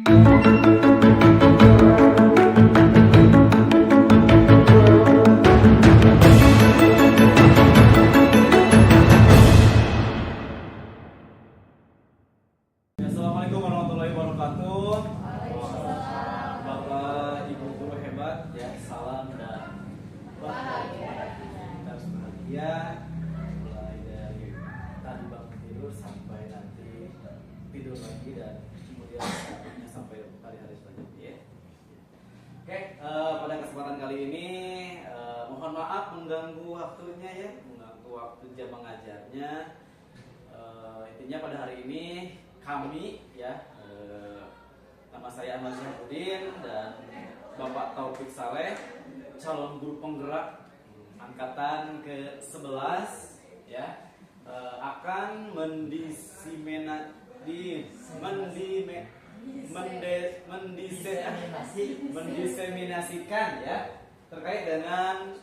Assalamualaikum warahmatullahi wabarakatuh. Bapak Ibu guru hebat, ya salam dan bahagia. Kita harus bahagia mulai dari tadi bangun tidur sampai nanti tidur lagi dan kemudian saatnya sampai hari-hari selanjutnya. Ya. Oke, pada kesempatan kali ini mohon maaf mengganggu waktunya ya, mengganggu waktu jam mengajarnya. Intinya pada hari ini kami ya, nama saya Ahmad Syahbudin dan Bapak Taufik Saleh, calon guru penggerak angkatan ke-11 ya, akan mendiseminasikan ya terkait dengan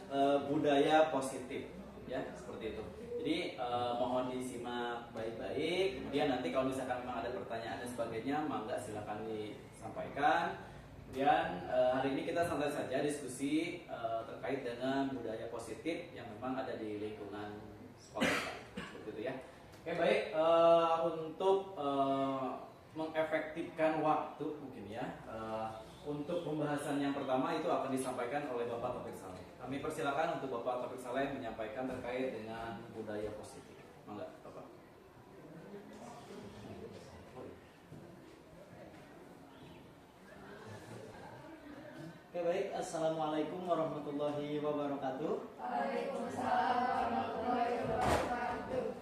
budaya positif ya, seperti itu. Jadi mohon disimak baik-baik. Kemudian nanti kalau misalkan memang ada pertanyaan dan sebagainya, mangga silakan disampaikan. Kemudian hari ini kita santai saja diskusi terkait dengan budaya positif yang memang ada di lingkungan sekolah kita. Seperti itu ya. Oke baik, untuk mengefektifkan waktu mungkin ya. Untuk pembahasan yang pertama itu akan disampaikan oleh Bapak Taufik Saleh. Kami persilakan untuk Bapak Taufik Saleh menyampaikan terkait dengan budaya positif. Mangga, Bapak. Oke baik, Assalamualaikum warahmatullahi wabarakatuh. Waalaikumsalam warahmatullahi wabarakatuh.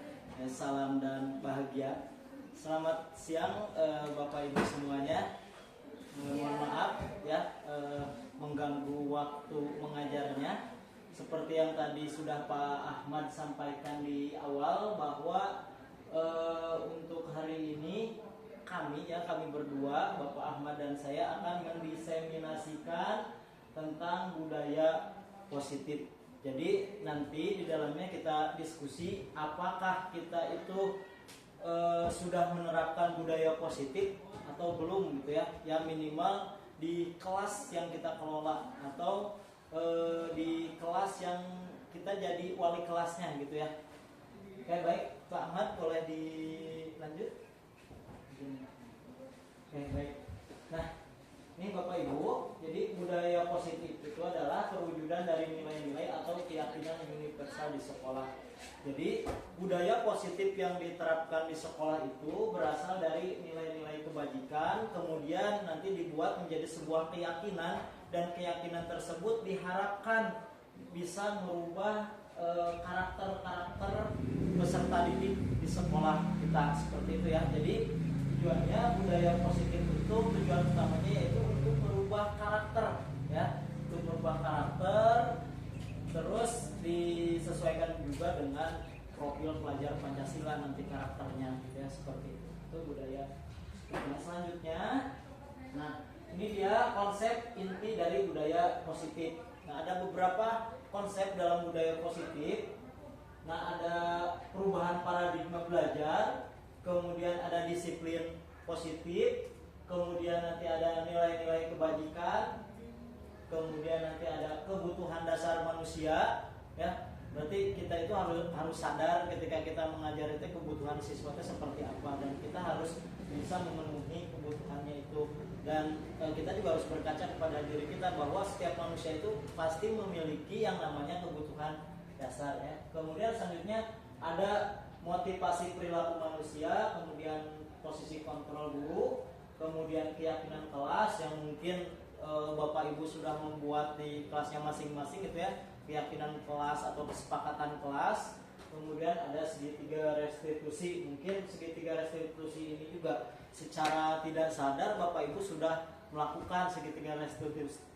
Salam dan bahagia. Selamat siang Bapak Ibu semuanya. Mohon maaf ya mengganggu waktu mengajarnya. Seperti yang tadi sudah Pak Ahmad sampaikan di awal bahwa untuk hari ini kami berdua, Bapak Ahmad dan saya akan mendiseminasikan tentang budaya positif. Jadi nanti di dalamnya kita diskusi apakah kita itu sudah menerapkan budaya positif atau belum gitu ya, yang minimal di kelas yang kita kelola atau di kelas yang kita jadi wali kelasnya gitu ya. Oke baik, Pak Ahmad boleh dilanjut. Oke baik. Nah ini Bapak Ibu, jadi budaya positif itu adalah perwujudan dari nilai-nilai atau keyakinan universal di sekolah. Jadi budaya positif yang diterapkan di sekolah itu berasal dari nilai-nilai kebajikan, kemudian nanti dibuat menjadi sebuah keyakinan, dan keyakinan tersebut diharapkan bisa merubah karakter-karakter peserta didik di sekolah kita, seperti itu ya. Jadi tujuannya budaya positif itu tujuan utamanya yaitu untuk merubah karakter ya, untuk merubah karakter, terus disesuaikan juga dengan profil pelajar Pancasila nanti karakternya gitu ya, seperti itu. Itu budaya. Nah selanjutnya, nah ini dia konsep inti dari budaya positif. Nah ada beberapa konsep dalam budaya positif. Nah ada perubahan paradigma belajar, kemudian ada disiplin positif, kemudian nanti ada nilai-nilai kebajikan, kemudian nanti ada kebutuhan dasar manusia ya. Berarti kita itu harus sadar ketika kita mengajar itu kebutuhan siswa itu seperti apa, dan kita harus bisa memenuhi kebutuhannya itu. Dan kita juga harus berkaca kepada diri kita bahwa setiap manusia itu pasti memiliki yang namanya kebutuhan dasar ya. Kemudian selanjutnya ada motivasi perilaku manusia, kemudian posisi kontrol guru, kemudian keyakinan kelas yang mungkin Bapak Ibu sudah membuat di kelasnya masing-masing gitu ya, keyakinan kelas atau kesepakatan kelas. Kemudian ada segitiga restitusi. Mungkin segitiga restitusi ini juga secara tidak sadar Bapak Ibu sudah melakukan segitiga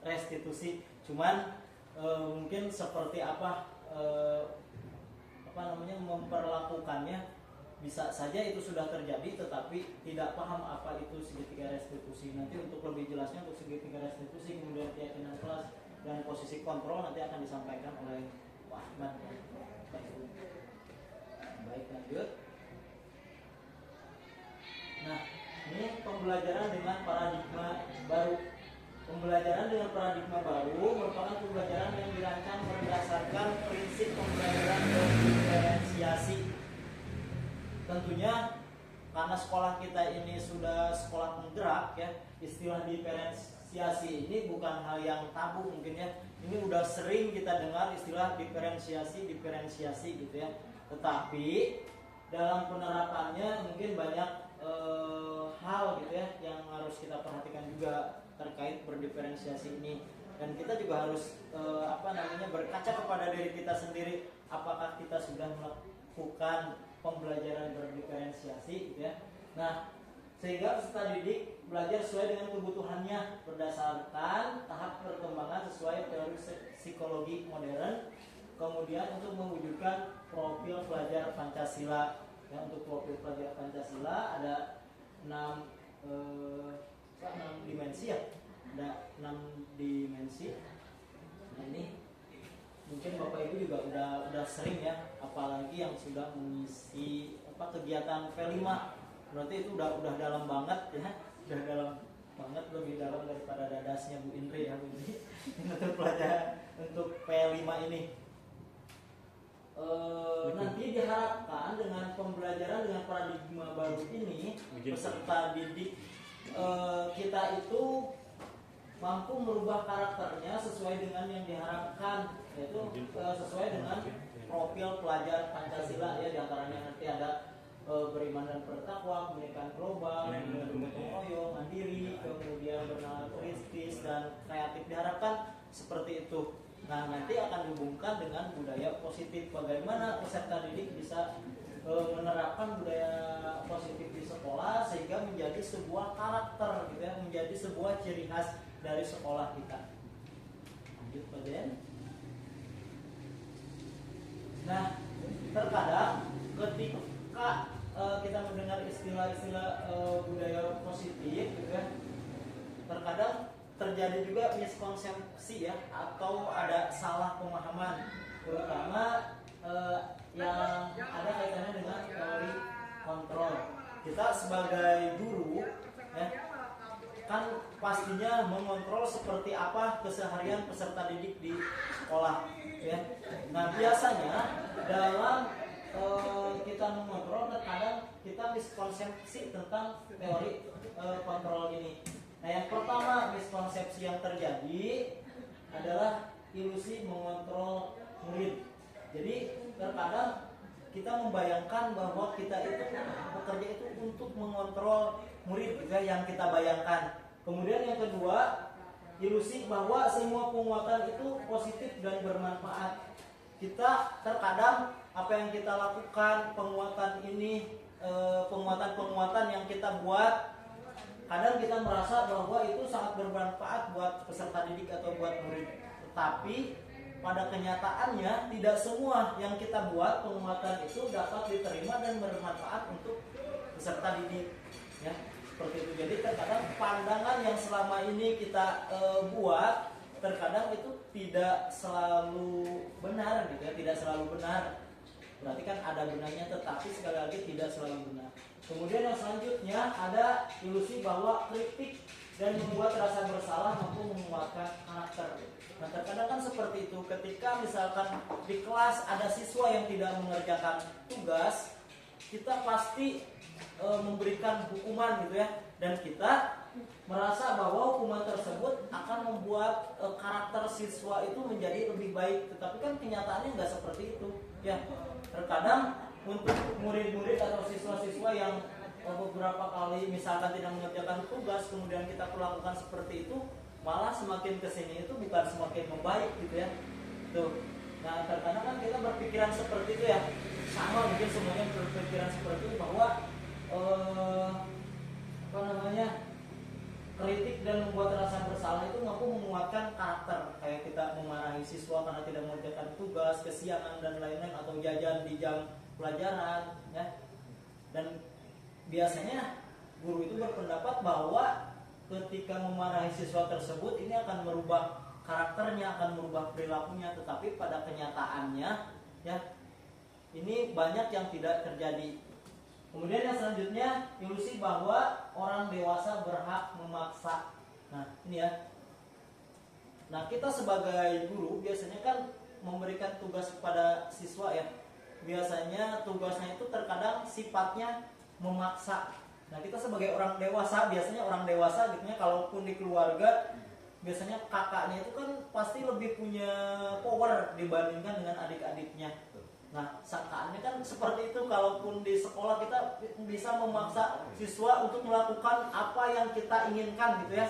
restitusi. Cuman mungkin seperti apa memperlakukannya, bisa saja itu sudah terjadi tetapi tidak paham apa itu segitiga restitusi. Nanti untuk lebih jelasnya untuk segitiga restitusi, kemudian keyakinan kelas dan posisi kontrol nanti akan disampaikan oleh Pak Ahmad. Baik lanjut. Nah ini pembelajaran dengan paradigma baru. Pembelajaran dengan paradigma baru merupakan pembelajaran yang dirancang berdasarkan prinsip pembelajaran berdiferensiasi. Tentunya karena sekolah kita ini sudah sekolah penggerak ya, istilah diferensiasi ini bukan hal yang tabu mungkin ya. Ini udah sering kita dengar istilah diferensiasi gitu ya. Tetapi dalam penerapannya mungkin banyak hal gitu ya yang harus kita perhatikan juga terkait berdiferensiasi ini. Dan kita juga harus berkaca kepada diri kita sendiri, apakah kita sudah melakukan pembelajaran berdiferensiasi gitu ya. Nah, sehingga peserta didik belajar sesuai dengan kebutuhannya berdasarkan tahap perkembangan sesuai teori psikologi modern. Kemudian untuk mewujudkan profil pelajar Pancasila. Ya, untuk profil pelajar Pancasila ada 6 dimensi ya. Ada 6 dimensi. Nah, ini mungkin Bapak Ibu juga udah sering ya, apalagi yang sudah mengisi kegiatan P5. Berarti itu udah dalam banget ya, udah dalam banget, lebih dalam daripada dadasnya Bu Indri ya Bu Indri. Untuk pelajaran untuk P5 ini. Nanti diharapkan dengan pembelajaran dengan paradigma baru ini peserta didik kita itu mampu merubah karakternya sesuai dengan yang diharapkan, yaitu sesuai dengan profil pelajar Pancasila ya. Diantaranya nanti ada beriman dan bertakwa, pendidikan global, kemudian gotong royong, mandiri, kemudian bernalar kritis dan kreatif, diharapkan seperti itu. Nah, nanti akan dihubungkan dengan budaya positif. Bagaimana peserta didik bisa menerapkan budaya positif di sekolah sehingga menjadi sebuah karakter gitu ya, menjadi sebuah ciri khas dari sekolah kita. Lanjut Pak Den. Nah, terkadang ketika kita mendengar istilah-istilah budaya positif gitu ya, terkadang terjadi juga miskonsepsi ya, atau ada salah pemahaman, terutama yang ada kaitannya dengan teori kontrol. Kita sebagai guru ya, kan pastinya mengontrol seperti apa keseharian peserta didik di sekolah ya. Nah, biasanya dalam kita mengontrol terkadang kita miskonsepsi tentang teori kontrol ini. Nah, yang pertama miskonsepsi yang terjadi adalah ilusi mengontrol murid. Jadi terkadang kita membayangkan bahwa kita itu bekerja itu untuk mengontrol murid gitu ya, yang kita bayangkan. Kemudian yang kedua, ilusi bahwa semua penguatan itu positif dan bermanfaat. Kita terkadang apa yang kita lakukan, penguatan ini, penguatan yang kita buat, kadang kita merasa bahwa itu sangat bermanfaat buat peserta didik atau buat murid. Tetapi pada kenyataannya tidak semua yang kita buat penguatan itu dapat diterima dan bermanfaat untuk peserta didik ya, seperti itu. Jadi terkadang pandangan yang selama ini kita buat terkadang itu tidak selalu benar gitu ya, tidak selalu benar. Berarti kan ada benarnya, tetapi sekali lagi tidak selalu benar. Kemudian yang selanjutnya ada ilusi bahwa kritik dan membuat rasa bersalah mampu menguatkan karakter. Nah, terkadang kan seperti itu, ketika misalkan di kelas ada siswa yang tidak mengerjakan tugas, kita pasti memberikan hukuman gitu ya, dan kita merasa bahwa hukuman tersebut akan membuat karakter siswa itu menjadi lebih baik. Tetapi kan kenyataannya nggak seperti itu ya. Terkadang untuk murid-murid atau siswa-siswa yang beberapa kali misalkan tidak mengerjakan tugas, kemudian kita perlakukan seperti itu, malah semakin kesini itu bukan semakin membaik gitu ya. Tuh. Nah, terkadang kan kita berpikiran seperti itu ya, sama mungkin semuanya berpikiran seperti itu bahwa kritik dan membuat rasa bersalah itu mampu menguatkan karakter. Kayak kita memarahi siswa karena tidak mengerjakan tugas, kesiangan dan lain-lain, atau jajan di jam pelajaran ya. Dan biasanya guru itu berpendapat bahwa ketika memarahi siswa tersebut ini akan merubah karakternya, akan merubah perilakunya. Tetapi pada kenyataannya ya, ini banyak yang tidak terjadi. Kemudian yang selanjutnya, ilusi bahwa orang dewasa berhak memaksa. Nah, ini ya. Nah, kita sebagai guru biasanya kan memberikan tugas kepada siswa ya. Biasanya tugasnya itu terkadang sifatnya memaksa. Nah, kita sebagai orang dewasa, biasanya orang dewasa gitu ya, kalaupun di keluarga biasanya kakaknya itu kan pasti lebih punya power dibandingkan dengan adik-adiknya. Nah, sangkaannya kan seperti itu, kalaupun di sekolah kita bisa memaksa siswa untuk melakukan apa yang kita inginkan gitu ya.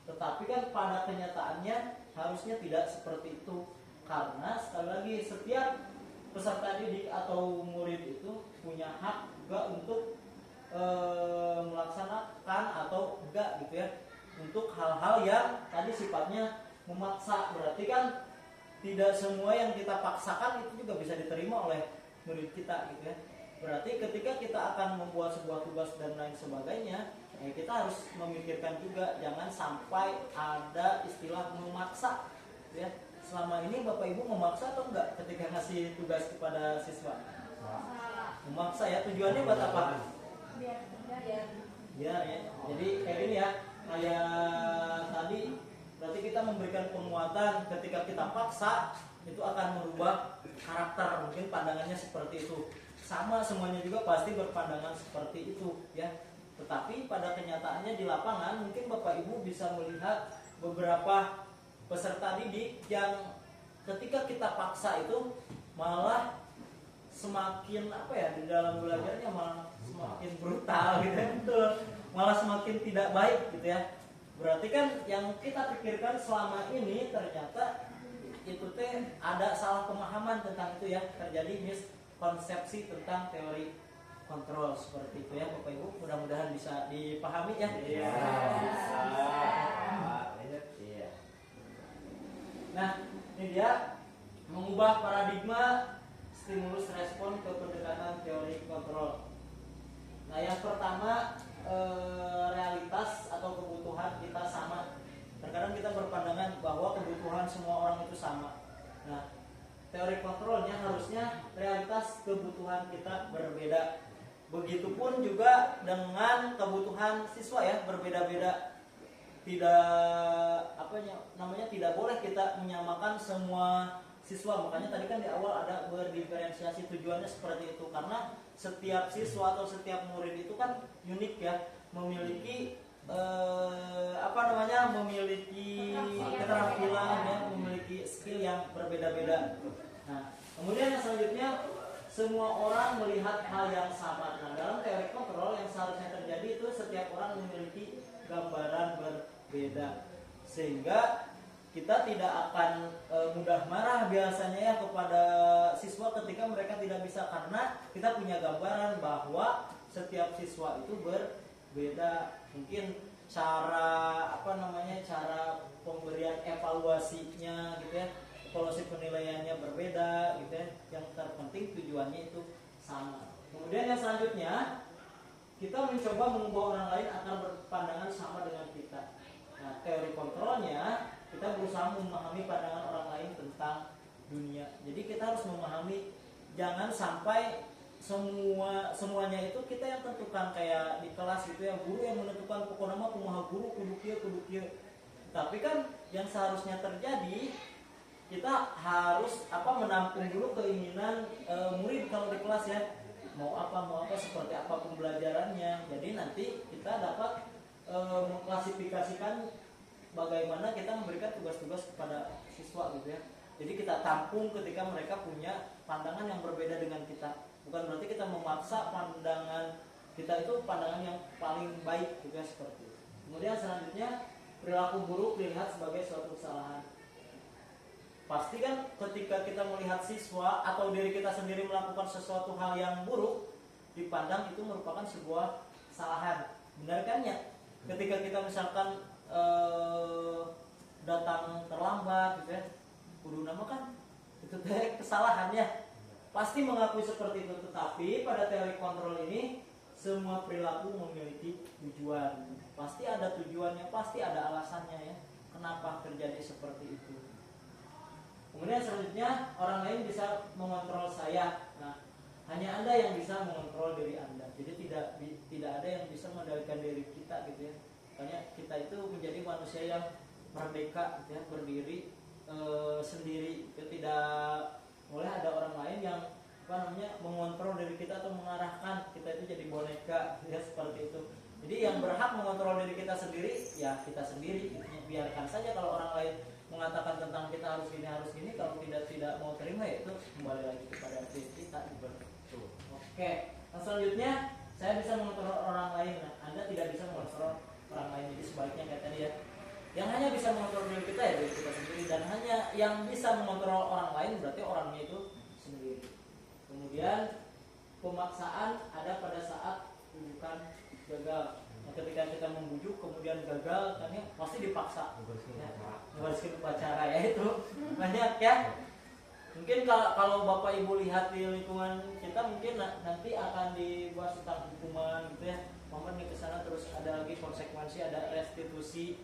Tetapi kan pada kenyataannya harusnya tidak seperti itu. Karena sekali lagi setiap peserta didik atau murid itu punya hak juga untuk melaksanakan atau enggak gitu ya, untuk hal-hal yang tadi sifatnya memaksa. Berarti kan tidak semua yang kita paksakan itu juga bisa diterima oleh murid kita gitu ya. Berarti ketika kita akan membuat sebuah tugas dan lain sebagainya, kita harus memikirkan juga jangan sampai ada istilah memaksa gitu ya. Selama ini Bapak Ibu memaksa atau enggak ketika ngasih tugas kepada siswa? Memaksa ya. Tujuannya buat apa? Biar ya. Jadi kayak gini ya, kayak tadi berarti kita memberikan penguatan. Ketika kita paksa itu akan merubah karakter, mungkin pandangannya seperti itu. Sama semuanya juga pasti berpandangan seperti itu ya. Tetapi pada kenyataannya di lapangan mungkin Bapak Ibu bisa melihat beberapa peserta didik yang ketika kita paksa itu malah semakin apa ya, di dalam belajarnya malah semakin brutal gitu ya. Betul. Malah semakin tidak baik gitu ya. Berarti kan yang kita pikirkan selama ini ternyata itu teh ada salah pemahaman tentang itu ya, terjadi miskonsepsi tentang teori kontrol seperti itu ya Bapak Ibu. Mudah-mudahan bisa dipahami ya. Iya. Bisa. Iya. Nah, ini dia mengubah paradigma stimulus respon ke pendekatan teori kontrol. Nah, yang pertama realitas atau kebutuhan kita sama. Terkadang kita berpandangan bahwa kebutuhan semua orang itu sama. Nah, teori kontrolnya harusnya realitas kebutuhan kita berbeda. Begitupun juga dengan kebutuhan siswa ya, berbeda-beda. Tidak tidak boleh kita menyamakan semua siswa. Makanya tadi kan di awal ada berdiferensiasi, tujuannya seperti itu karena setiap siswa atau setiap murid itu kan unik ya, memiliki memiliki keterampilan ya, memiliki skill yang berbeda-beda. Nah, kemudian yang selanjutnya semua orang melihat hal yang sama. Nah, dalam teori kontrol yang seharusnya terjadi itu setiap orang memiliki gambaran berbeda, sehingga kita tidak akan mudah marah biasanya ya kepada siswa ketika mereka tidak bisa, karena kita punya gambaran bahwa setiap siswa itu berbeda. Mungkin cara cara pemberian evaluasinya gitu ya, evaluasi penilaiannya berbeda gitu ya. Yang terpenting tujuannya itu sama. Kemudian yang selanjutnya kita mencoba mengubah orang lain agar berpandangan sama dengan kita. Nah, teori kontrolnya kita berusaha memahami pandangan orang lain tentang dunia. Jadi kita harus memahami, jangan sampai semuanya itu kita yang tentukan, kayak di kelas gitu ya, guru yang menentukan pokok nama kumaha guru kudu kieu. Tapi kan yang seharusnya terjadi, kita harus menampung dulu keinginan murid kalau di kelas ya, mau apa seperti apa pembelajarannya. Jadi nanti kita dapat mengklasifikasikan bagaimana kita memberikan tugas-tugas kepada siswa gitu ya. Jadi kita tampung ketika mereka punya pandangan yang berbeda dengan kita. Bukan berarti kita memaksa pandangan kita itu pandangan yang paling baik gitu ya, seperti itu. Kemudian selanjutnya, perilaku buruk dilihat sebagai suatu kesalahan. Pasti kan ketika kita melihat siswa atau diri kita sendiri melakukan sesuatu hal yang buruk, dipandang itu merupakan sebuah kesalahan. Benar kan ya? Ketika kita misalkan datang terlambat gitu ya, kudu nama kan itu teh kesalahannya, pasti mengakui seperti itu. Tetapi pada teori kontrol ini semua perilaku memiliki tujuan, pasti ada tujuannya, pasti ada alasannya ya, kenapa terjadi seperti itu. Kemudian selanjutnya, orang lain bisa mengontrol saya. Nah, hanya Anda yang bisa mengontrol diri Anda. Jadi tidak ada yang bisa mengendalikan diri kita gitu ya. Makanya kita itu menjadi manusia yang merdeka gitu ya, berdiri sendiri. Itu tidak boleh ada orang lain yang mengontrol diri kita atau mengarahkan kita itu jadi boneka ya, seperti itu. Jadi yang berhak mengontrol diri kita sendiri ya kita sendiri. Biarkan saja kalau orang lain mengatakan tentang kita harus gini, kalau tidak mau terima ya itu kembali lagi kepada diri kita gitu. Oke, nah selanjutnya saya bisa mengontrol orang lain. Nah, Anda tidak bisa mengontrol orang lain. Jadi sebaliknya kayak tadi ya. Yang hanya bisa mengontrol diri kita ya diri kita sendiri, dan hanya yang bisa mengontrol orang lain berarti orangnya itu sendiri. Kemudian pemaksaan ada pada saat bukan gagal. Nah, ketika kita membujuk kemudian gagal, kan ya pasti dipaksa. Membersihkan upacara ya itu banyak ya. Mungkin kalau Bapak Ibu lihat di lingkungan kita mungkin nanti akan dibahas tentang hukuman gitu ya. Momen nih kesana terus ada lagi konsekuensi, ada restitusi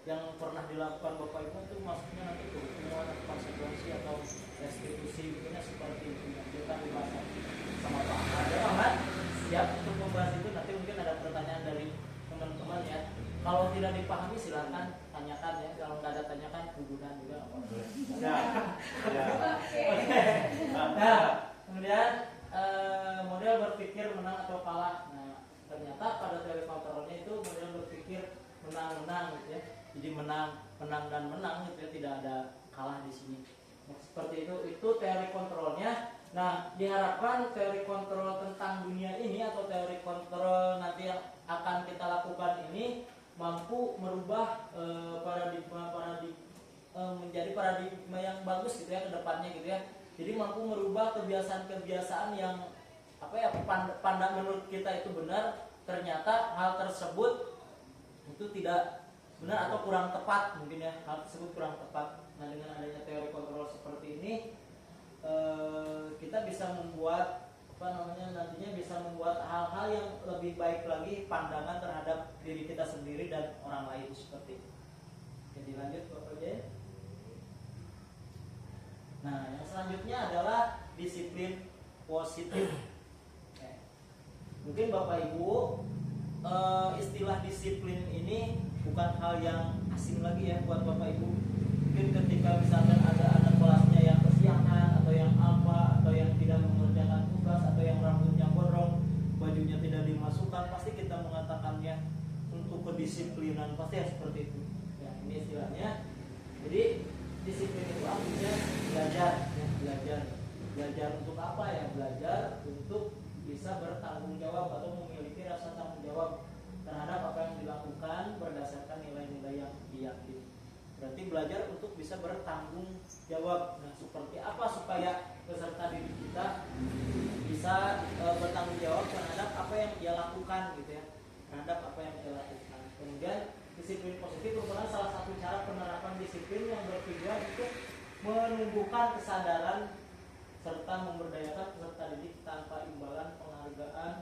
yang pernah dilakukan Bapak Ibu itu maksudnya nanti itu hukuman atau konsekuensi atau restitusi mungkinnya seperti itu. Nanti akan dibahas sama Pak Ada Ahmad siap untuk membahas itu. Nanti mungkin ada pertanyaan dari teman-teman ya. Kalau tidak dipahami silahkan tanyakan ya. Kalau nggak ada tanyakan hubungan juga nggak apa-apa. Nah, kemudian model berpikir menang atau kalah. Nah, ternyata pada teori kontrolnya itu model berpikir menang-menang gitu ya. Jadi menang dan menang gitu ya, tidak ada kalah di sini. Nah, seperti itu teori kontrolnya. Nah, diharapkan teori kontrol tentang dunia ini atau teori kontrol nanti yang akan kita lakukan ini mampu merubah paradigma menjadi paradigma yang bagus gitu ya ke depannya gitu ya. Jadi mampu merubah kebiasaan-kebiasaan yang pandang menurut kita itu benar, ternyata hal tersebut itu tidak benar atau kurang tepat mungkin ya, hal tersebut kurang tepat. Nah, dengan adanya teori kontrol seperti ini kita bisa membuat nantinya bisa membuat hal-hal yang lebih baik lagi pandangan terhadap diri kita sendiri dan orang lain seperti itu. Jadi lanjut Bapak Jaya. Nah, yang selanjutnya adalah disiplin positif. Mungkin Bapak Ibu istilah disiplin ini bukan hal yang asing lagi ya buat Bapak Ibu. Mungkin ketika misalkan ada anak kelasnya yang kesiangan atau yang apa atau yang tidak mengerjakan tugas atau yang rambutnya gondrong, bajunya tidak dimasukkan, pasti kita mengatakannya untuk kedisiplinan, pasti ya seperti itu. Ya, ini istilahnya. Jadi disiplin itu artinya belajar, ya, belajar untuk apa ya? Belajar untuk bisa bertanggung jawab atau memiliki rasa tanggung jawab terhadap apa yang dilakukan berdasarkan nilai-nilai yang diyakini. Berarti belajar untuk bisa bertanggung jawab. Nah, seperti apa supaya peserta didik kita bisa bertanggung jawab terhadap apa yang dia lakukan gitu ya, terhadap apa yang dia lakukan. Kemudian disiplin positif merupakan salah satu cara penerapan disiplin yang bertujuan untuk menumbuhkan kesadaran serta memberdayakan peserta didik tanpa imbalan, penghargaan,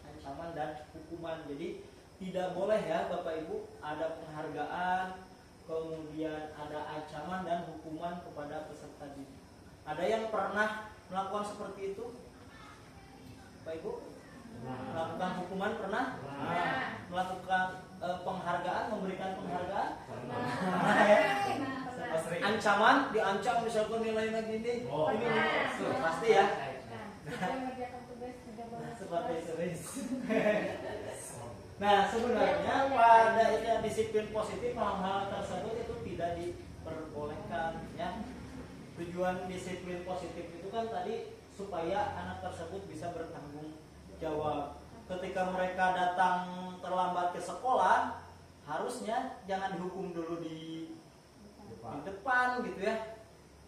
ancaman dan hukuman. Jadi tidak boleh ya Bapak Ibu ada penghargaan, kemudian ada ancaman dan hukuman kepada peserta didik. Ada yang pernah melakukan seperti itu? Bapak Ibu? Melakukan hukuman pernah? Melakukan penghargaan, memberikan penghargaan? Ancaman, diancam misalkan nilainya gini. Ini pasti ya. Seperti itu. Nah, sebenarnya pada disiplin positif hal-hal tersebut itu tidak diperbolehkan ya. Tujuan disiplin positif itu kan tadi supaya anak tersebut bisa bertanggung jawab. Ketika mereka datang terlambat ke sekolah, harusnya jangan dihukum dulu di depan gitu ya.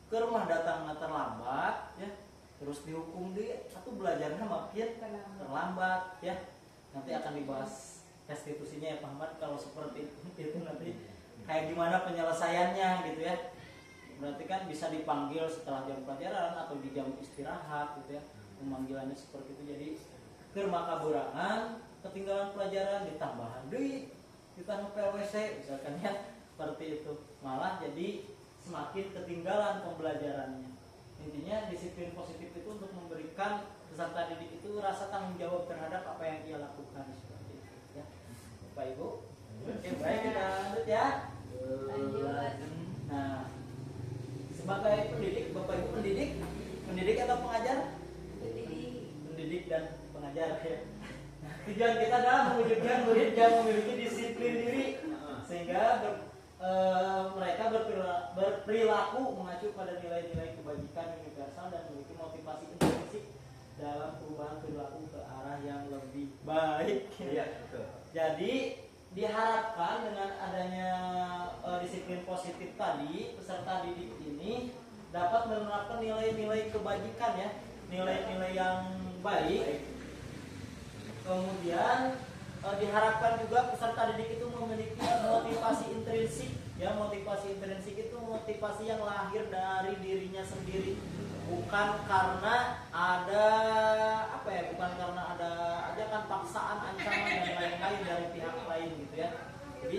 Ke rumah datang terlambat ya, terus dihukum dia atau belajarnya makin terlambat ya. Nanti akan dibahas restitusinya ya Pak Ahmad kalau seperti itu nanti kayak gimana penyelesaiannya gitu ya. Berarti kan bisa dipanggil setelah jam pelajaran atau di jam istirahat gitu ya. Pemanggilannya seperti itu. Jadi keur makaburangan, ketinggalan pelajaran ditambahan deui, ditambah PWC misalkan ya, seperti itu. Malah jadi semakin ketinggalan pembelajarannya. Intinya disiplin positif itu untuk memberikan peserta didik itu rasa tanggung jawab terhadap apa yang ia lakukan seperti itu ya. Bapak Ibu. Oke, baik kita lanjut ya. Nah, sebagai pendidik, Bapak Ibu pendidik atau pengajar? Pendidik dan pengajar ya. Nah, tujuan kita adalah mewujudkan murid yang memiliki disiplin diri sehingga mereka berperilaku mengacu pada nilai-nilai kebajikan universal dan memiliki motivasi intrinsik dalam perubahan perilaku ke arah yang lebih baik. Iya, betul. Jadi diharapkan dengan adanya disiplin positif tadi, peserta didik ini dapat menerapkan nilai-nilai kebajikan ya, nilai-nilai yang baik. Kemudian diharapkan juga peserta didik itu memiliki motivasi intrinsik ya. Motivasi intrinsik itu motivasi yang lahir dari dirinya sendiri, bukan karena ada bukan karena ada ajakan paksaan, ancaman dan lain-lain dari pihak lain gitu ya. Jadi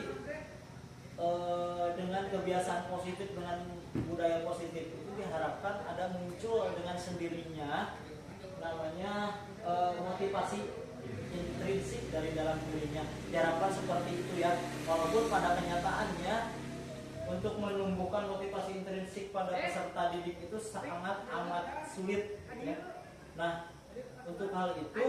dengan kebiasaan positif, dengan budaya positif itu diharapkan ada muncul dengan sendirinya namanya motivasi intrinsik dari dalam dirinya. Diharapkan seperti itu ya. Walaupun pada kenyataannya untuk menumbuhkan motivasi intrinsik pada peserta didik itu sangat amat sulit ya. Nah, untuk hal itu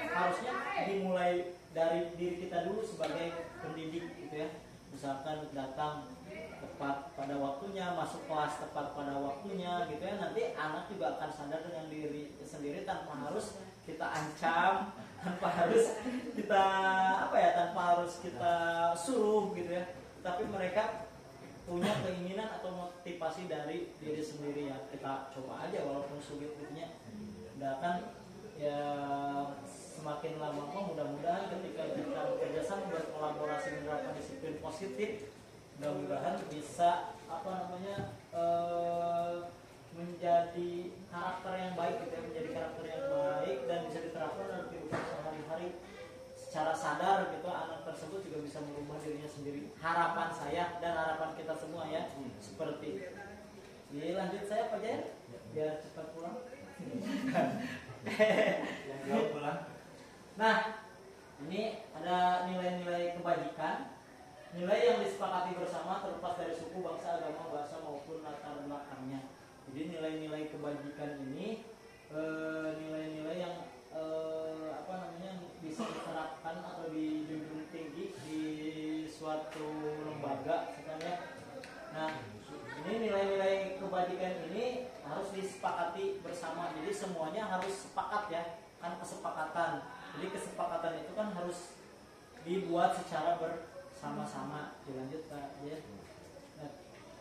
harusnya dimulai dari diri kita dulu sebagai pendidik gitu ya. Misalkan datang tepat pada waktunya, masuk kelas tepat pada waktunya gitu ya. Nanti anak juga akan sadar dengan diri sendiri tanpa harus kita ancam, tanpa harus kita tanpa harus kita suruh gitu ya. Tapi mereka punya keinginan atau motivasi dari diri sendiri ya. Kita coba aja walaupun sulit gitunya. Udah kan ya, semakin lama mudah-mudahan ketika kita bekerjasama berkolaborasi menerapkan disiplin positif, mudah-mudahan bisa menjadi karakter yang baik gitu ya, menjadi karakter yang baik dan bisa diterapkan dalam kehidupan sehari-hari secara sadar gitu. Anak tersebut juga bisa merubah dirinya sendiri. Harapan saya dan harapan kita semua ya seperti itu. Jadi lanjut saya Pak Jaya biar cepat pulang. Yang jauh pulang. Nah, ini ada nilai-nilai kebajikan, nilai yang disepakati bersama terlepas dari suku, bangsa, agama, bahasa maupun latar belakangnya. Jadi nilai-nilai kebajikan ini nilai-nilai yang bisa diterapkan atau dijunjung tinggi di suatu lembaga misalnya. Nah, ini nilai-nilai kebajikan ini harus disepakati bersama. Jadi semuanya harus sepakat ya, kan kesepakatan. Jadi kesepakatan itu kan harus dibuat secara bersama-sama. Dilanjut Pak ya. Nah,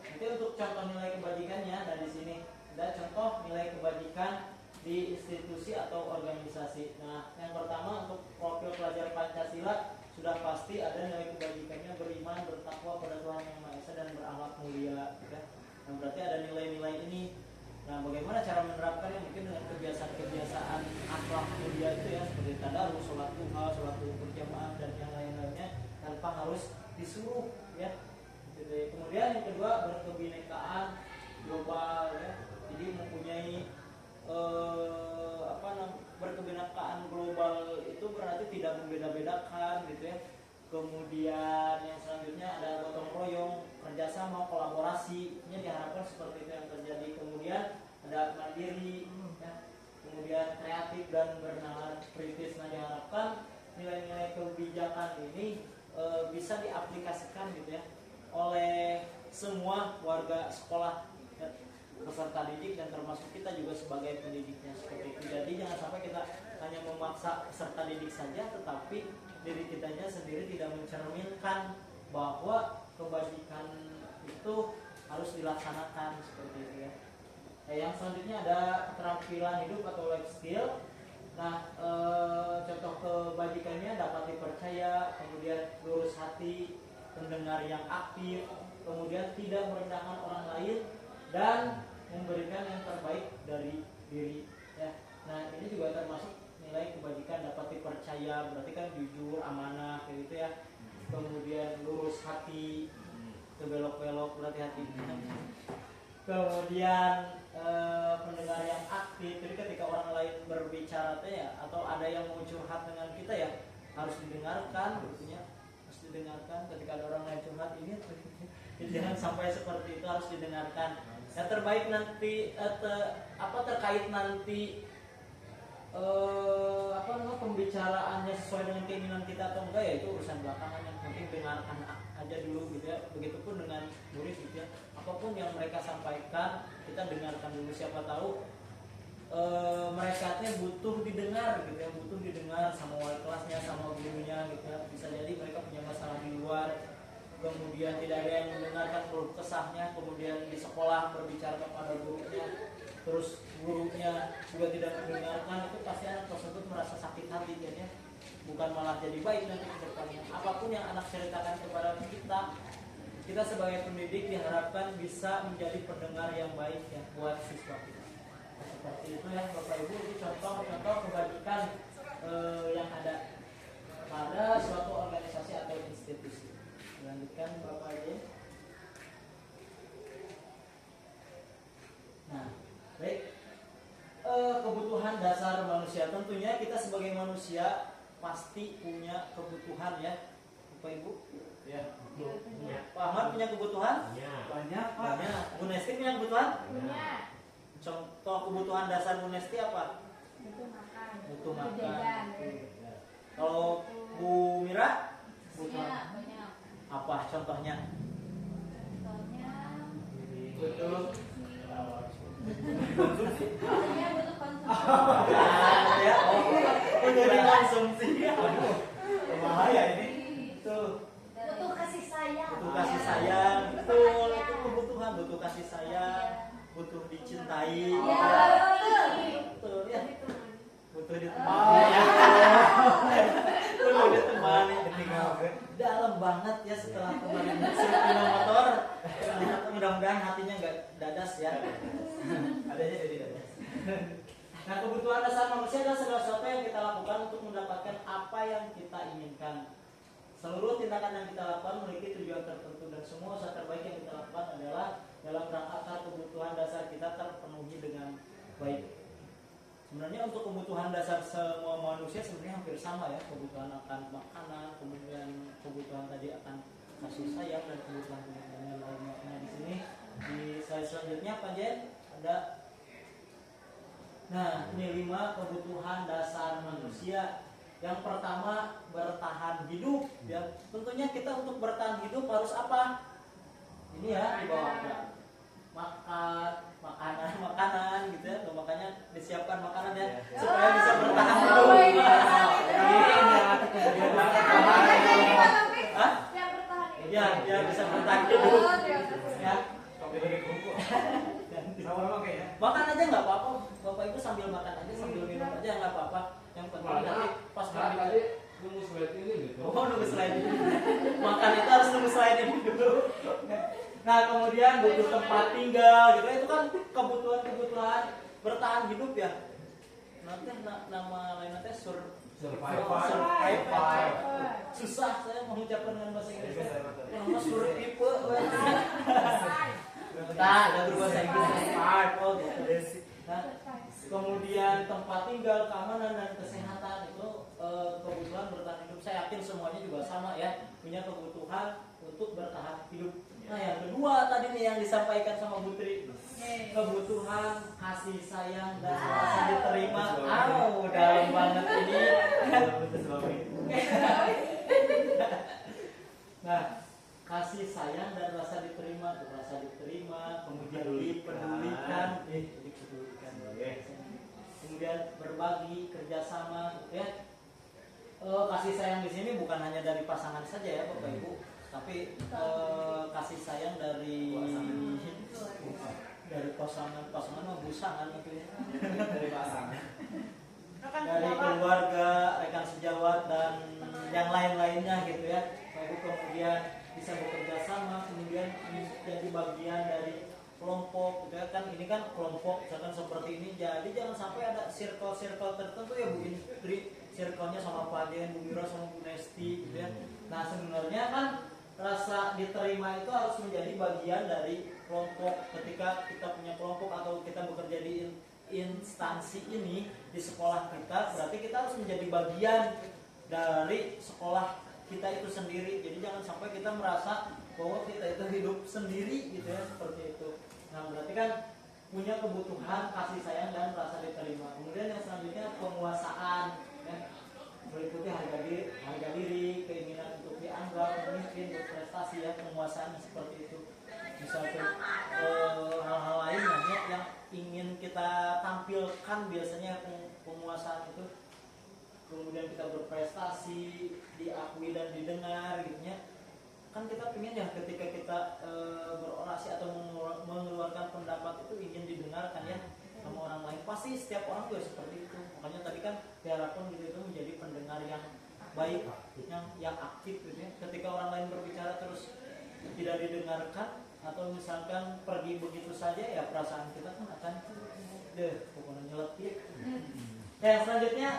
nanti untuk contoh nilai kebajikannya ada di sini. Ada contoh nilai kebajikan di institusi atau organisasi. Nah, yang pertama untuk profil pelajar Pancasila sudah pasti ada nilai kebajikannya beriman, bertakwa pada Tuhan Yang Maha Esa dan berakhlak mulia. Ya. Nah, berarti ada nilai-nilai ini. Nah, bagaimana cara menerapkannya? Mungkin dengan kebiasaan akhlak mulia itu ya, seperti tadarus, sholat duha, sholat berjamaah dan yang lain-lainnya tanpa harus disuruh ya. Jadi, kemudian yang kedua berkebinekaan global ya. Jadi mempunyai berkebinekaan global itu berarti tidak membeda-bedakan gitu ya. Kemudian yang selanjutnya ada gotong royong, kerjasama, kolaborasi. Ini diharapkan seperti itu yang terjadi. Kemudian ada mandiri, ya. Kemudian kreatif dan bernalar kritis. Nah, diharapkan nilai-nilai kebijakan ini bisa diaplikasikan gitu ya oleh semua warga sekolah, ya, peserta didik dan termasuk kita juga sebagai pendidiknya seperti itu. Jadi jangan sampai kita hanya memaksa peserta didik saja, tetapi diri kitanya sendiri tidak mencerminkan bahwa kebajikan itu harus dilaksanakan seperti itu ya. Yang selanjutnya ada keterampilan hidup atau life skill. Nah, contoh kebajikannya dapat dipercaya, kemudian lurus hati, pendengar yang aktif, kemudian tidak merendahkan orang lain dan memberikan yang terbaik dari diri ya. Nah, ini juga termasuk nilai kebajikan, dapat dipercaya, berarti kan jujur, amanah kayak gitu ya. Kemudian lurus hati, kebelok-belok berarti hati. kemudian pendengar yang aktif. Jadi ketika orang lain berbicara teh ya, atau ada yang mau curhat dengan kita ya, harus didengarkan gitu ya. Harus didengarkan ketika ada orang lain curhat ini. Jadi jangan sampai seperti itu, harus didengarkan. Yang terbaik nanti terkait nanti pembicaraannya sesuai dengan keinginan kita atau enggak ya itu urusan belakangan. Yang penting dengarkan aja dulu gitu ya. Begitupun dengan murid gitu ya. Apapun yang mereka sampaikan kita dengarkan dulu, siapa tahu mereka tuh butuh didengar gitu ya, butuh didengar sama wali kelasnya, sama gurunya gitu ya. Bisa jadi mereka punya masalah di luar, kemudian tidak ada yang mendengarkan keluh kesahnya, kemudian di sekolah berbicara kepada gurunya, terus gurunya juga tidak mendengarkan, itu pasti anak tersebut merasa sakit hati ya, bukan malah jadi baik nanti ke depannya. Apapun yang anak ceritakan kepada kita sebagai pendidik diharapkan bisa menjadi pendengar yang baik ya buat siswa kita. Seperti itu ya Bapak Ibu, ini contoh-contoh kebajikan yang ada pada suatu organisasi atau institusi. Lanjutkan Bapak Ibu. Nah, baik. Kebutuhan dasar manusia, tentunya kita sebagai manusia pasti punya kebutuhan ya Bapak Ibu. Ya. Pak Ahmad punya kebutuhan? Banyak Pak. Banyak. Bu Nesti punya kebutuhan? Punya. Contoh kebutuhan dasar Bu Nesti apa? Butuh makan. Butuh makan. Jajan. Kalau Bu Mira? Punya banyak. Apa contohnya? Contohnya Butuh punya butuh konsumsi. ya, butuh dikonsumsi. Bahaya ini. Tuh. Butuh kasih sayang. Butuh kasih sayang. Betul, itu kebutuhan, butuh kasih sayang, butuh dicintai. Betul ya. Butuh ditemani. Butuh ditemani. Dalam banget ya setelah kemarin sepeda motor. Mudah-mudahan hatinya nggak dadas ya. Adanya jadi dadas. Nah, kebutuhan dasar manusia adalah segala sesuatu yang kita lakukan untuk mendapatkan apa yang kita inginkan. Seluruh tindakan yang kita lakukan memiliki tujuan tertentu dan semua usaha terbaik yang kita lakukan adalah dalam rangka agar kebutuhan dasar kita terpenuhi dengan baik. Sebenarnya untuk kebutuhan dasar semua manusia sebenarnya hampir sama ya, kebutuhan akan makanan, kemudian kebutuhan tadi akan kasih sayang dan kebutuhan yang lainnya. Nah, di sini di slide selanjutnya Pak Jen ada. Nah, ini 5 kebutuhan dasar manusia. Yang pertama bertahan hidup ya. Tentunya kita untuk bertahan hidup harus apa? Ini ya di bawah ada makanan gitu ya. Tuh, makanya disiapkan makanan ya supaya bisa bertahan hidup. Yang bertahan hidup. Ya bisa bertahan hidup. Ya. Sama-sama kayaknya. Makan aja nggak apa-apa, Bapak Ibu sambil makan aja sambil minum aja nggak apa-apa. Yang penting nanti pas tadi nunggu slide ini gitu. Oh, nunggu slide ini. Makan itu harus nunggu slide ini dulu. Nah, kemudian butuh tempat tinggal gitu. Itu kan kebutuhan bertahan hidup ya. Nanti nama lainnya teh survival. Susah saya mengucapkan dengan bahasa Inggris. Nama survival. Nah, ada berbahasa Inggris. Oh, gitu. Nah, kemudian tempat tinggal, keamanan dan kesehatan itu kebutuhan bertahan hidup. Saya yakin semuanya juga sama ya, punya kebutuhan untuk bertahan hidup. Nah, yang kedua tadi nih yang disampaikan sama Putri, kebutuhan kasih sayang dan rasa diterima. Dalam banget ini. Nah, kasih sayang dan rasa diterima, kemudian dipedulikan, kemudian berbagi, kerjasama, gitu ya. Kasih sayang di sini bukan hanya dari pasangan saja ya Bapak Ibu, tapi kasih sayang dari pasangan mah busangan gitu ya. Dari pasangan. Dari keluarga, rekan sejawat dan yang lain-lainnya gitu ya. Bapak Ibu kemudian bisa bekerja sama, kemudian menjadi bagian dari kelompok gitu ya. Kan ini kan kelompok misalkan seperti ini, jadi jangan sampai ada circle-circle tertentu ya Bu Indri, circle-nya sama Pak Jen, Bu Mira sama Bu Nesti gitu ya. Nah, sebenarnya kan rasa diterima itu harus menjadi bagian dari kelompok. Ketika kita punya kelompok atau kita bekerja di instansi ini di sekolah kita, berarti kita harus menjadi bagian dari sekolah kita itu sendiri. Jadi jangan sampai kita merasa bahwa kita itu hidup sendiri gitu ya, seperti itu. Nah berarti kan punya kebutuhan kasih sayang dan rasa diterima. Kemudian yang selanjutnya penguasaan ya. Berikutnya harga diri, keinginan untuk dianggap, mungkin berprestasi ya, penguasaan seperti itu. Misalnya hal-hal lain yang ingin kita tampilkan biasanya penguasaan itu. Kemudian kita berprestasi, diakui dan didengar gitu ya. Kan kita pengen ya ketika kita berorasi atau mengeluarkan pendapat itu ingin didengarkan ya sama orang lain. Pasti setiap orang juga seperti itu. Makanya tadi kan diharapkan gitu itu menjadi pendengar yang baik, yang aktif gitu ya. Ketika orang lain berbicara terus tidak didengarkan atau misalkan pergi begitu saja ya perasaan kita kan akan pokoknya nyeletik. Yang selanjutnya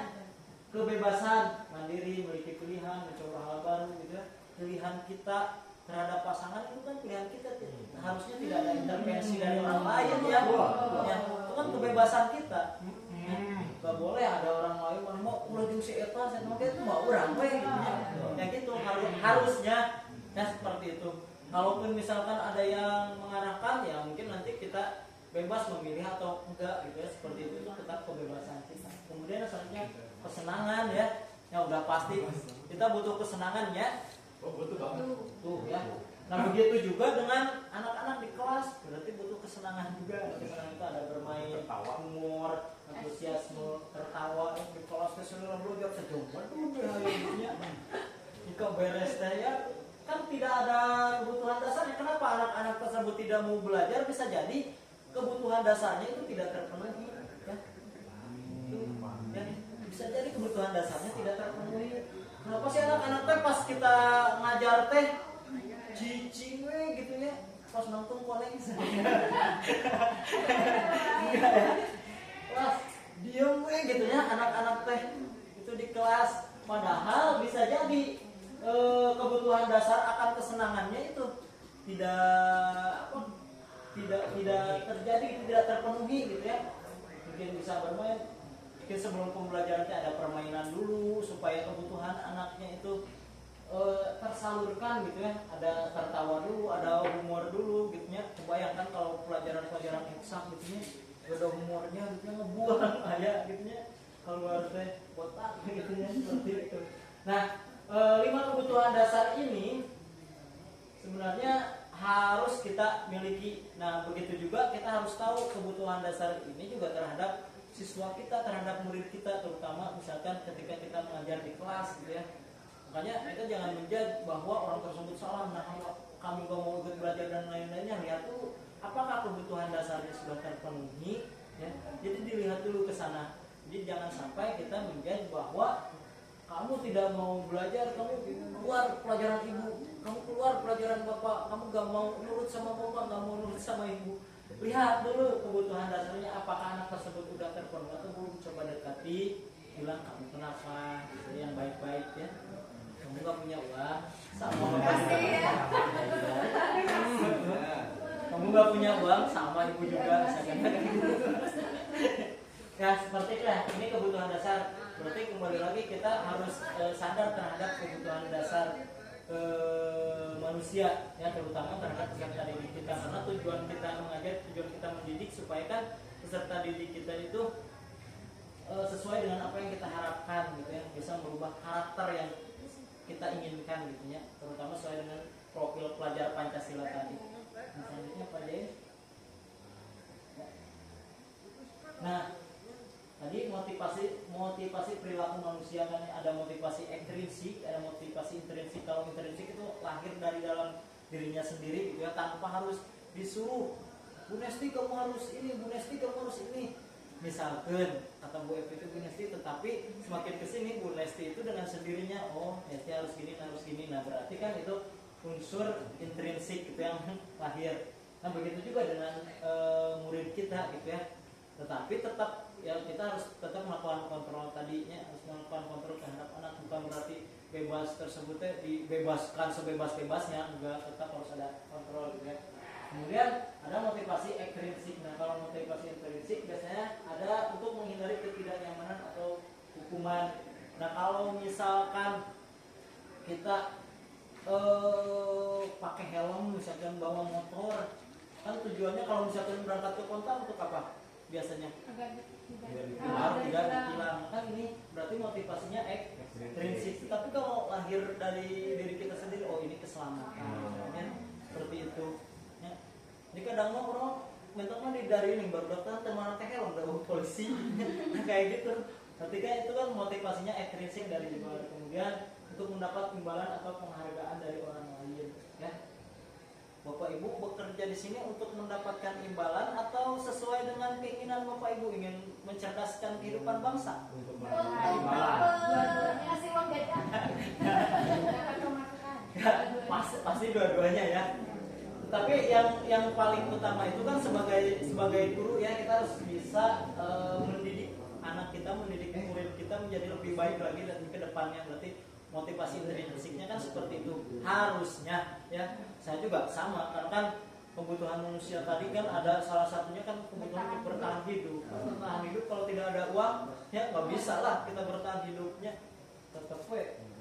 kebebasan, mandiri, memiliki pilihan, mencoba hal baru gitu ya. Pilihan kita terhadap pasangan itu kan pilihan kita, harusnya tidak ada intervensi dari orang lain ya. Ya itu kan kebebasan kita. Gak boleh ada orang lain mau ulah jeung si eta saya mah itu mah urang we gitu ya. Ya gitu harusnya ya seperti itu. Kalaupun misalkan ada yang mengarahkan ya mungkin nanti kita bebas memilih atau enggak gitu ya, seperti itu tetap kebebasan kita. Kemudian selanjutnya kesenangan ya. Ya udah pasti kita butuh kesenangan ya. Oh, betul banget. Tuh ya. Nah begitu juga dengan anak-anak di kelas, berarti butuh kesenangan juga. Kesenangan itu ada bermain, tertawa, humor, antusiasme, tertawa. Di kelas kesenangan belajar sejumlah tuh ya. Jika beres ya kan tidak ada kebutuhan dasarnya. Kenapa anak-anak tersebut tidak mau belajar? Bisa jadi kebutuhan dasarnya itu tidak terpenuhi. Ya. Ya. Bisa jadi kebutuhan dasarnya tidak terpenuhi. Kenapa sih anak-anak teh pas kita ngajar teh cicing we gitu ya, pas nonton koleng pas diem we gitu ya anak-anak teh itu di kelas, padahal bisa jadi kebutuhan dasar akan kesenangannya itu tidak terjadi, tidak terpenuhi gitu ya. Mungkin bisa bermain. Mungkin sebelum pembelajaran ada permainan dulu supaya kebutuhan anaknya itu tersalurkan gitu ya. Ada tertawa dulu, ada humor dulu gitu ya. Bayangkan kalau pelajaran-pelajaran eksak gitu ya, ada humornya gitu ya, ngebuang aja gitu ya. Kalau harusnya botak gitu ya, seperti itu. Nah, 5 kebutuhan dasar ini sebenarnya harus kita miliki. Nah, begitu juga kita harus tahu kebutuhan dasar ini juga terhadap siswa kita, terhadap murid kita, terutama misalkan ketika kita mengajar di kelas gitu ya. Makanya kita jangan menjudge bahwa orang tersebut salah, nah kalau kami gak mau ikut belajar dan lain-lainnya. Lihat tuh apakah kebutuhan dasarnya sudah terpenuhi ya. Jadi dilihat dulu ke sana. Jadi jangan sampai kita menjudge bahwa kamu tidak mau belajar, kamu keluar pelajaran ibu, kamu keluar pelajaran bapak, kamu gak mau nurut sama bapak, gak mau nurut sama ibu. Lihat dulu kebutuhan dasarnya, apakah anak tersebut sudah terpenuhi atau belum. Coba dekati, bilang kamu kenapa gitu, yang baik-baik ya. Kamu gak punya uang, sama bapak juga ya. kamu gak punya uang, sama ibu juga. Ya seperti itu ya, ini kebutuhan dasar. Berarti kembali lagi kita harus sadar terhadap kebutuhan dasar manusia ya, terutama terhadap peserta didik kita, karena tujuan kita mengajar, tujuan kita mendidik supaya kan peserta didik kita itu sesuai dengan apa yang kita harapkan gitu ya, bisa merubah karakter yang kita inginkan gitu ya, terutama sesuai dengan profil pelajar Pancasila tadi. Selanjutnya Pak Jai. Nah, tadi motivasi perilaku manusia kan, ada motivasi ekstrinsik, ada motivasi intrinsik. Kalau intrinsik itu lahir dari dalam dirinya sendiri gitu ya, tanpa harus disuruh. Bu Nesti kamu harus ini, Bu Nesti kamu harus ini. Misalkan kata Bu Evi itu Bu Nesti, tetapi semakin kesini Bu Nesti itu dengan sendirinya, oh Nesti harus gini, harus gini. Nah berarti kan itu unsur intrinsik itu yang lahir. Nah begitu juga dengan murid kita gitu ya. Tetapi tetap ya kita harus tetap melakukan kontrol tadinya, harus melakukan kontrol terhadap anak, bukan berarti bebas tersebut dibebaskan sebebas-bebasnya, juga tetap harus ada kontrol gitu ya. Kemudian ada motivasi ekstrinsik. Nah, kalau motivasi intrinsik biasanya ada untuk menghindari ketidaknyamanan atau hukuman. Nah, kalau misalkan kita pakai helm, misalkan bawa motor, kan tujuannya kalau misalkan berangkat ke kota untuk apa? Biasanya biar tidak ditilang. Kan ini berarti motivasinya ekstrinsik. Tapi kalau lahir dari diri kita sendiri, oh ini keselamatan, seperti itu. Ya. Jadi kadang mah orang mentoknya dari ini baru datang teman teh helm udah polisi, kayak gitu. Ketika itu kan motivasinya ekstrinsik dari luar. Kemudian untuk mendapat imbalan atau penghargaan dari orang lain, ya. Bapak Ibu bekerja di sini untuk mendapatkan imbalan atau sesuai dengan keinginan Bapak Ibu ingin mencerdaskan kehidupan bangsa? Untuk Dua-duanya ngasih uang jajan. Dapat pemasukan. Pasti dua-duanya ya. Tapi yang paling utama itu kan sebagai guru ya, kita harus bisa mendidik anak kita, mendidik murid kita menjadi lebih baik lagi dan ke depannya. Berarti motivasi intrinsiknya kan seperti itu harusnya ya. Saya juga sama, karena kan kebutuhan manusia tadi kan ada salah satunya kan kebutuhan untuk bertahan hidup. Bertahan hidup kalau tidak ada uang ya nggak bisa lah kita bertahan hidupnya. Tetap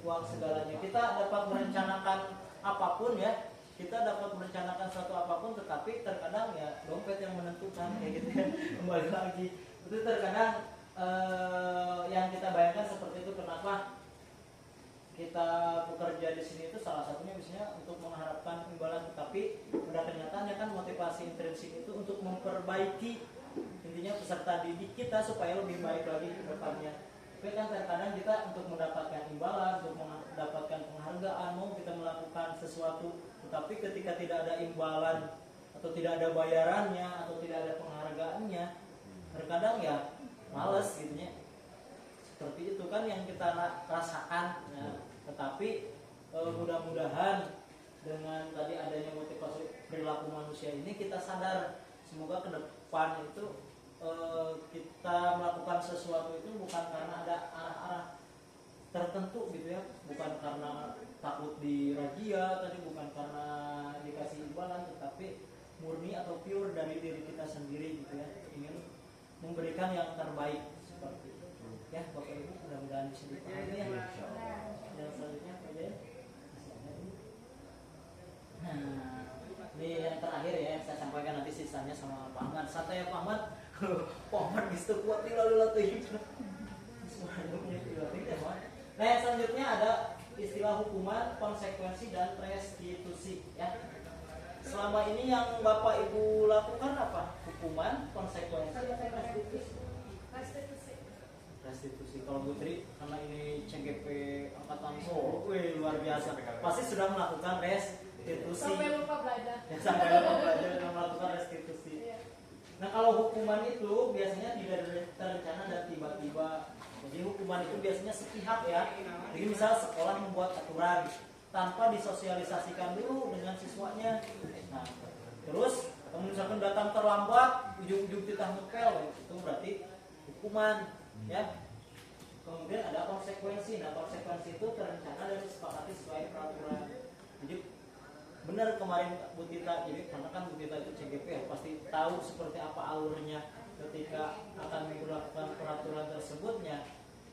uang segalanya. Kita dapat merencanakan apapun ya, kita dapat merencanakan suatu apapun, tetapi terkadang ya dompet yang menentukan kayak gitu ya. Kembali lagi itu terkadang yang kita bayangkan seperti itu. Kenapa kita bekerja di sini itu salah satunya misalnya untuk mengharapkan imbalan, tetapi pada kenyataannya kan motivasi intrinsik itu untuk memperbaiki intinya peserta didik kita supaya lebih baik lagi ke depannya. Tapi kan terkadang kita untuk mendapatkan imbalan, untuk mendapatkan penghargaan, mau kita melakukan sesuatu, tetapi ketika tidak ada imbalan atau tidak ada bayarannya atau tidak ada penghargaannya, terkadang ya males gitu ya. Seperti itu kan yang kita rasakan ya. Tetapi mudah-mudahan dengan tadi adanya motivasi perilaku manusia ini kita sadar, semoga ke depan itu kita melakukan sesuatu itu bukan karena ada arah-arah tertentu gitu ya, bukan karena takut dirazia tadi, bukan karena dikasih imbalan, tetapi murni atau pure dari diri kita sendiri gitu ya, ingin memberikan yang terbaik seperti itu. Ya, Bapak Ibu mudah-mudahan bisa dipahami ya. Yang selanjutnya apa aja? Nah, ini yang terakhir ya yang saya sampaikan, nanti sisanya sama Pak Ahmad. Santai ya Pak Ahmad. Pak Ahmad bisa kuat lalu itu. Nah, yang selanjutnya ada istilah hukuman, konsekuensi dan restitusi ya. Selama ini yang Bapak Ibu lakukan apa? Hukuman, konsekuensi atau restitusi? Restitusi. Kalau Putri karena ini CGP angkatan 10, luar biasa. Pasti sudah melakukan restitusi. Sampai lupa belajar. Ya, sampai lupa belajar dan melakukan restitusi. Nah, kalau hukuman itu biasanya tidak terencana dan tiba-tiba. Jadi hukuman itu biasanya sepihak ya. Jadi misal sekolah membuat aturan tanpa disosialisasikan dulu dengan siswanya. Nah, terus misalkan datang terlambat, ujung-ujung kita ngepel, itu berarti hukuman. Ya, kemudian ada konsekuensi. Nah, konsekuensi itu terencana dan disepakati sesuai peraturan. Jadi benar kemarin Bu Tita, jadi karena kan Bu Tita itu CGP ya, pasti tahu seperti apa alurnya ketika akan melakukan peraturan tersebutnya.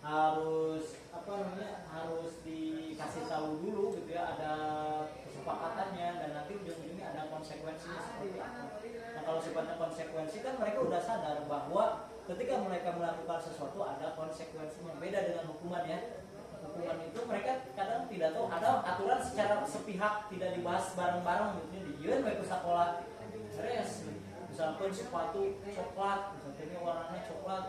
Harus harus dikasih tahu dulu gitu ya, ada kesepakatannya dan nanti ujung-ujungnya ada konsekuensinya seperti apa. Nah, kalau sifatnya konsekuensi kan mereka udah sadar bahwa ketika mereka melakukan sesuatu ada konsekuensinya. Beda dengan hukuman ya. Hukuman itu mereka kadang tidak tahu, ada aturan secara sepihak, tidak dibahas bareng-bareng gitu. Dijieun bae ku sekolah. Beres. Misalkan sepatu coklat, misalnya warnanya coklat,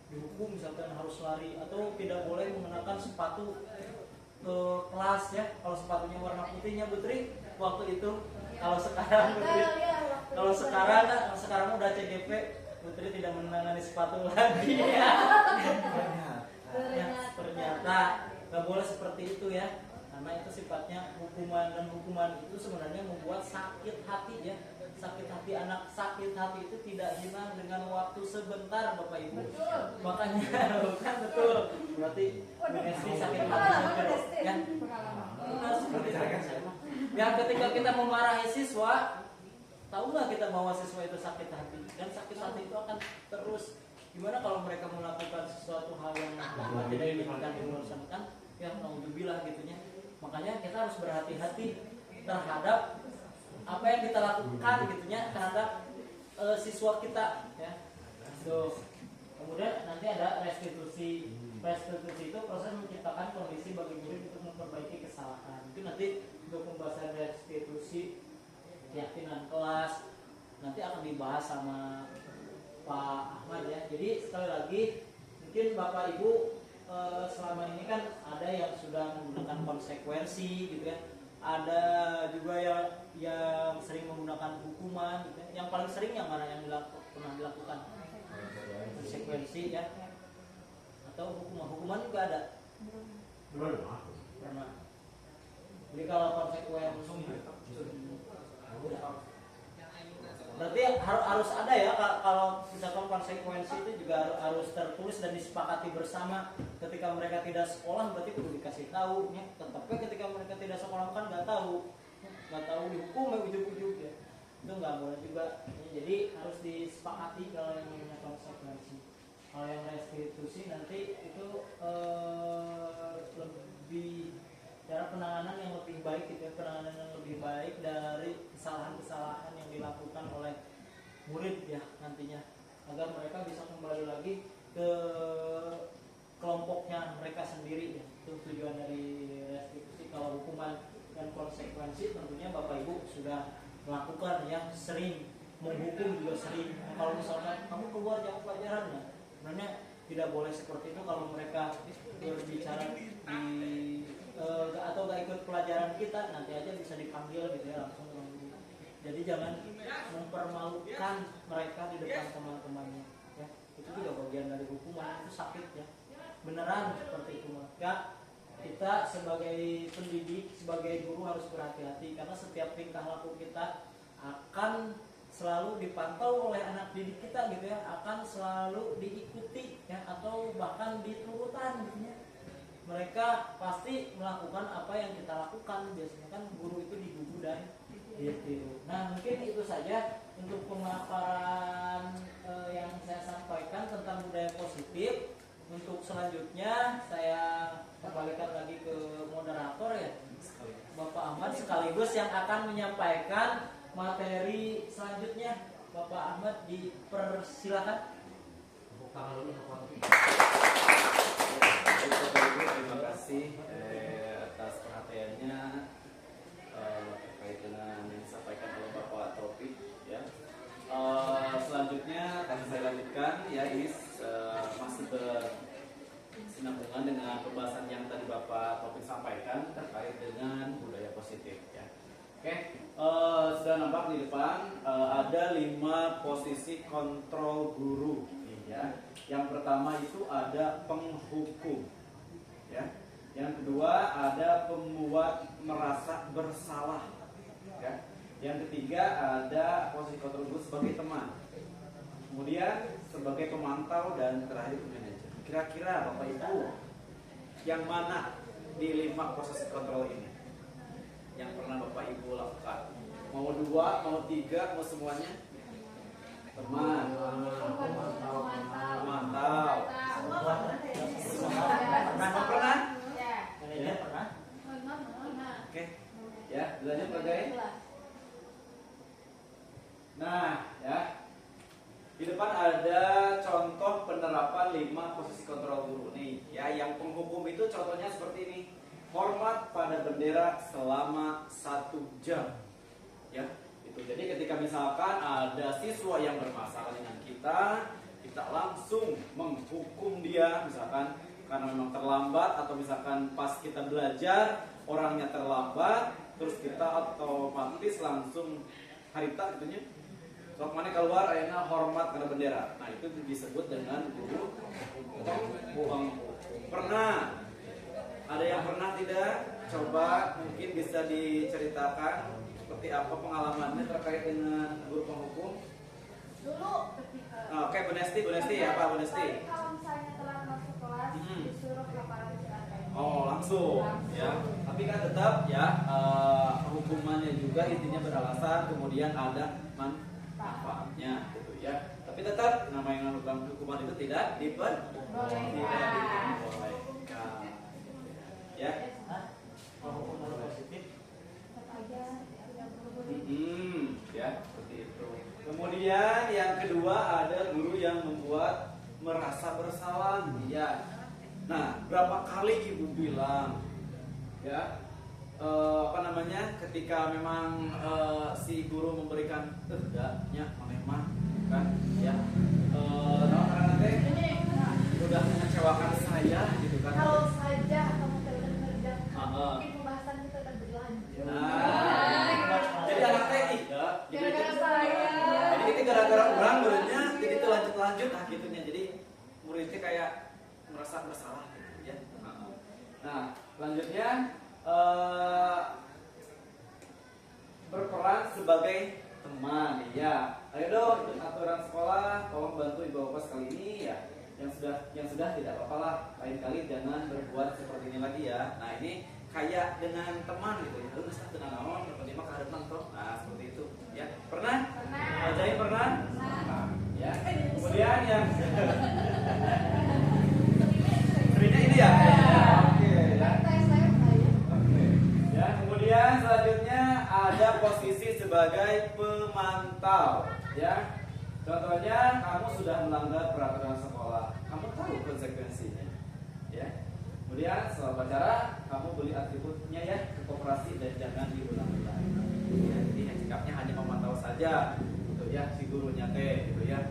dihukum misalkan harus lari atau tidak boleh mengenakan sepatu ke kelas ya. Kalau sepatunya warna putihnya Putri waktu itu, kalau sekarang Putri, kalau sekarang udah CGP, Putri tidak menangani sepatu lagi ya. Ternyata nggak boleh seperti itu ya. karena itu sifatnya hukuman, dan hukuman itu sebenarnya membuat sakit hati ya. Sakit hati anak, sakit hati itu tidak hilang dengan waktu sebentar Bapak Ibu. Betul. Makanya kan betul. Berarti Bu Nesti sakit hati ya. Benar seperti itu. Ya ketika kita memarahi siswa, tahu nggak kita bahwa siswa itu sakit hati, dan sakit hati itu akan terus. Gimana kalau mereka melakukan sesuatu hal yang tidak diinginkan dilaksanakan, yang naudzubillah gitunya. Makanya kita harus berhati-hati terhadap apa yang kita lakukan gitunya terhadap siswa kita ya. So, kemudian nanti ada restitusi. Restitusi itu proses menciptakan kondisi bagi murid untuk memperbaiki kesalahan. Itu nanti untuk pembahasan restitusi keyakinan kelas nanti akan dibahas sama Pak Ahmad ya. Jadi sekali lagi mungkin Bapak Ibu selama ini kan ada yang sudah menggunakan konsekuensi gitu ya. Ada juga yang sering menggunakan hukuman gitu ya. Yang paling sering yang mana yang pernah dilakukan? Konsekuensi ya. Atau hukuman juga ada? Pernah. Jadi kalau konsekuensi berarti harus ada ya, kalau misalkan konsekuensi itu juga harus tertulis dan disepakati bersama. Ketika mereka tidak sekolah berarti perlu dikasih tahu ya. Tetapi ketika mereka tidak sekolah kan nggak tahu dihukum ya ujung-ujung ya. Itu nggak boleh juga ya. Jadi harus disepakati kalau yang namanya konsekuensi. Kalau yang restitusi nanti itu lebih cara penanganan yang lebih baik gitu ya, penanganan yang lebih baik dari kesalahan-kesalahan yang dilakukan oleh murid ya nantinya, agar mereka bisa kembali lagi ke kelompoknya mereka sendiri ya. Itu tujuan dari restitusi. Kalau hukuman dan konsekuensi tentunya Bapak Ibu sudah melakukan yang sering menghukum juga sering. Nah, kalau misalkan kamu keluar jam pelajaran ya, sebenarnya tidak boleh seperti itu. Kalau mereka berbicara di atau gak ikut pelajaran kita, nanti aja bisa dipanggil gitu ya langsung. Jadi jangan mempermalukan mereka di depan teman-temannya ya. Itu juga bagian dari hukuman, itu sakit ya. Beneran seperti itu. Maka kita sebagai pendidik, sebagai guru harus berhati-hati, karena setiap tingkah laku kita akan selalu dipantau oleh anak didik kita gitu ya, akan selalu diikuti ya, atau bahkan diturutan gitu ya. Mereka pasti melakukan apa yang kita lakukan. Biasanya kan guru itu digugu dan ditiru. Nah mungkin itu saja untuk pemaparan yang saya sampaikan tentang budaya positif. Untuk selanjutnya saya kembalikan lagi ke moderator ya, Bapak Ahmad, sekaligus yang akan menyampaikan materi selanjutnya. Bapak Ahmad dipersilakan. Terima kasih atas perhatiannya terkait dengan yang disampaikan oleh Bapak Taufik ya. Selanjutnya akan saya lanjutkan ya, ini masih bersinambungan dengan pembahasan yang tadi Bapak Taufik sampaikan terkait dengan budaya positif ya. Oke, sudah nampak di depan ada 5 posisi kontrol guru ya. Yang pertama itu ada penghukum ya. Yang kedua ada pembuat merasa bersalah ya. Yang ketiga ada posisi kontrol guru sebagai teman, kemudian sebagai pemantau, dan terakhir manajer. Kira-kira Bapak Ibu yang mana di 5 posisi kontrol ini yang pernah Bapak Ibu lakukan? Mau 2, mau 3, mau semuanya? Teman, pemantau. Pernah? Ya. Pernah? Oke, ya dilanjut Pak Gai. Nah, ya di depan ada contoh penerapan 5 posisi kontrol guru nih. Ya, yang penghukum itu contohnya seperti ini. Hormat pada bendera selama 1 jam. Ya, itu. Jadi ketika misalkan ada siswa yang bermasalah dengan kita langsung menghukum dia, misalkan karena memang terlambat, atau misalkan pas kita belajar orangnya terlambat, terus kita otomatis langsung harita gitunya. So, mana keluar ayana hormat karena bendera. Nah, itu disebut dengan guru penghukum. Pernah Ada yang pernah tidak? Coba mungkin bisa diceritakan seperti apa pengalamannya terkait dengan guru penghukum. Dulu ketika Oke, Bu Nesti apa Bu Nesti? kalau misalnya telat masuk kelas Hmm. disuruh ke para istirahat. Oh langsung, ya. Tapi kan tetap ya hukumannya juga intinya beralasan, kemudian ada manfaatnya, gitu ya. Tapi tetap namanya hukuman itu tidak diperbolehkan. Ya. Kalau hukum positif Tetap aja tidak berhubung. Ya seperti itu. Kemudian yang kedua ada guru yang membuat merasa bersalah, ya. Nah, berapa kali ibu bilang, ya, ketika memang si guru memberikan enggaknya, memang kan, ya, karena teh udah mengecewakan saya, gitu kan. Kalau saja kamu tidak mengerjakan, mungkin pembahasan kita akan berlanjut. Jadi anak teh iya, Gara-gara saya. jadi itu gara-gara orang muridnya, jadi itu lanjut nah gitunya. Jadi muridnya kayak merasa bersalah gitu ya. Nah, selanjutnya berperan sebagai teman ya. Ayo dong aturan sekolah, tolong bantu ibu bapak kali ini ya. Yang sudah tidak apa-apa lah. Lain kali jangan berbuat seperti ini lagi ya. Nah, ini kayak dengan teman gitu ya. Lu nggak tenang naon, berarti mah kadang nonton. Nah, seperti itu ya. Pernah? Ajaib pernah? Nah, ya. Kemudian yang seringnya ini ya. Oke ya. Oke. Ya, kemudian selanjutnya ada posisi sebagai pemantau ya. Contohnya kamu sudah melanggar peraturan sekolah, kamu tahu konsekuensinya ya. Kemudian setelah upacara kamu beli atributnya ya ke koperasi dan jangan diulang-ulang ya. Jadi sikapnya hanya memantau saja gitu ya si gurunya teh gitu ya.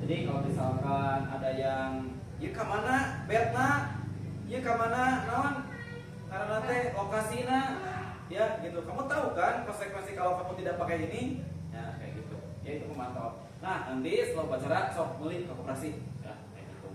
Jadi kalau misalkan ada yang ya kemana betna, ya kemana naon karena teh lokasinya ya gitu. Kamu tahu kan konsekuensi kalau kamu tidak pakai ini ya kayak gitu ya, itu memantau. Nah nanti setelah upacara sok beli ke koperasi ya kayak gitu.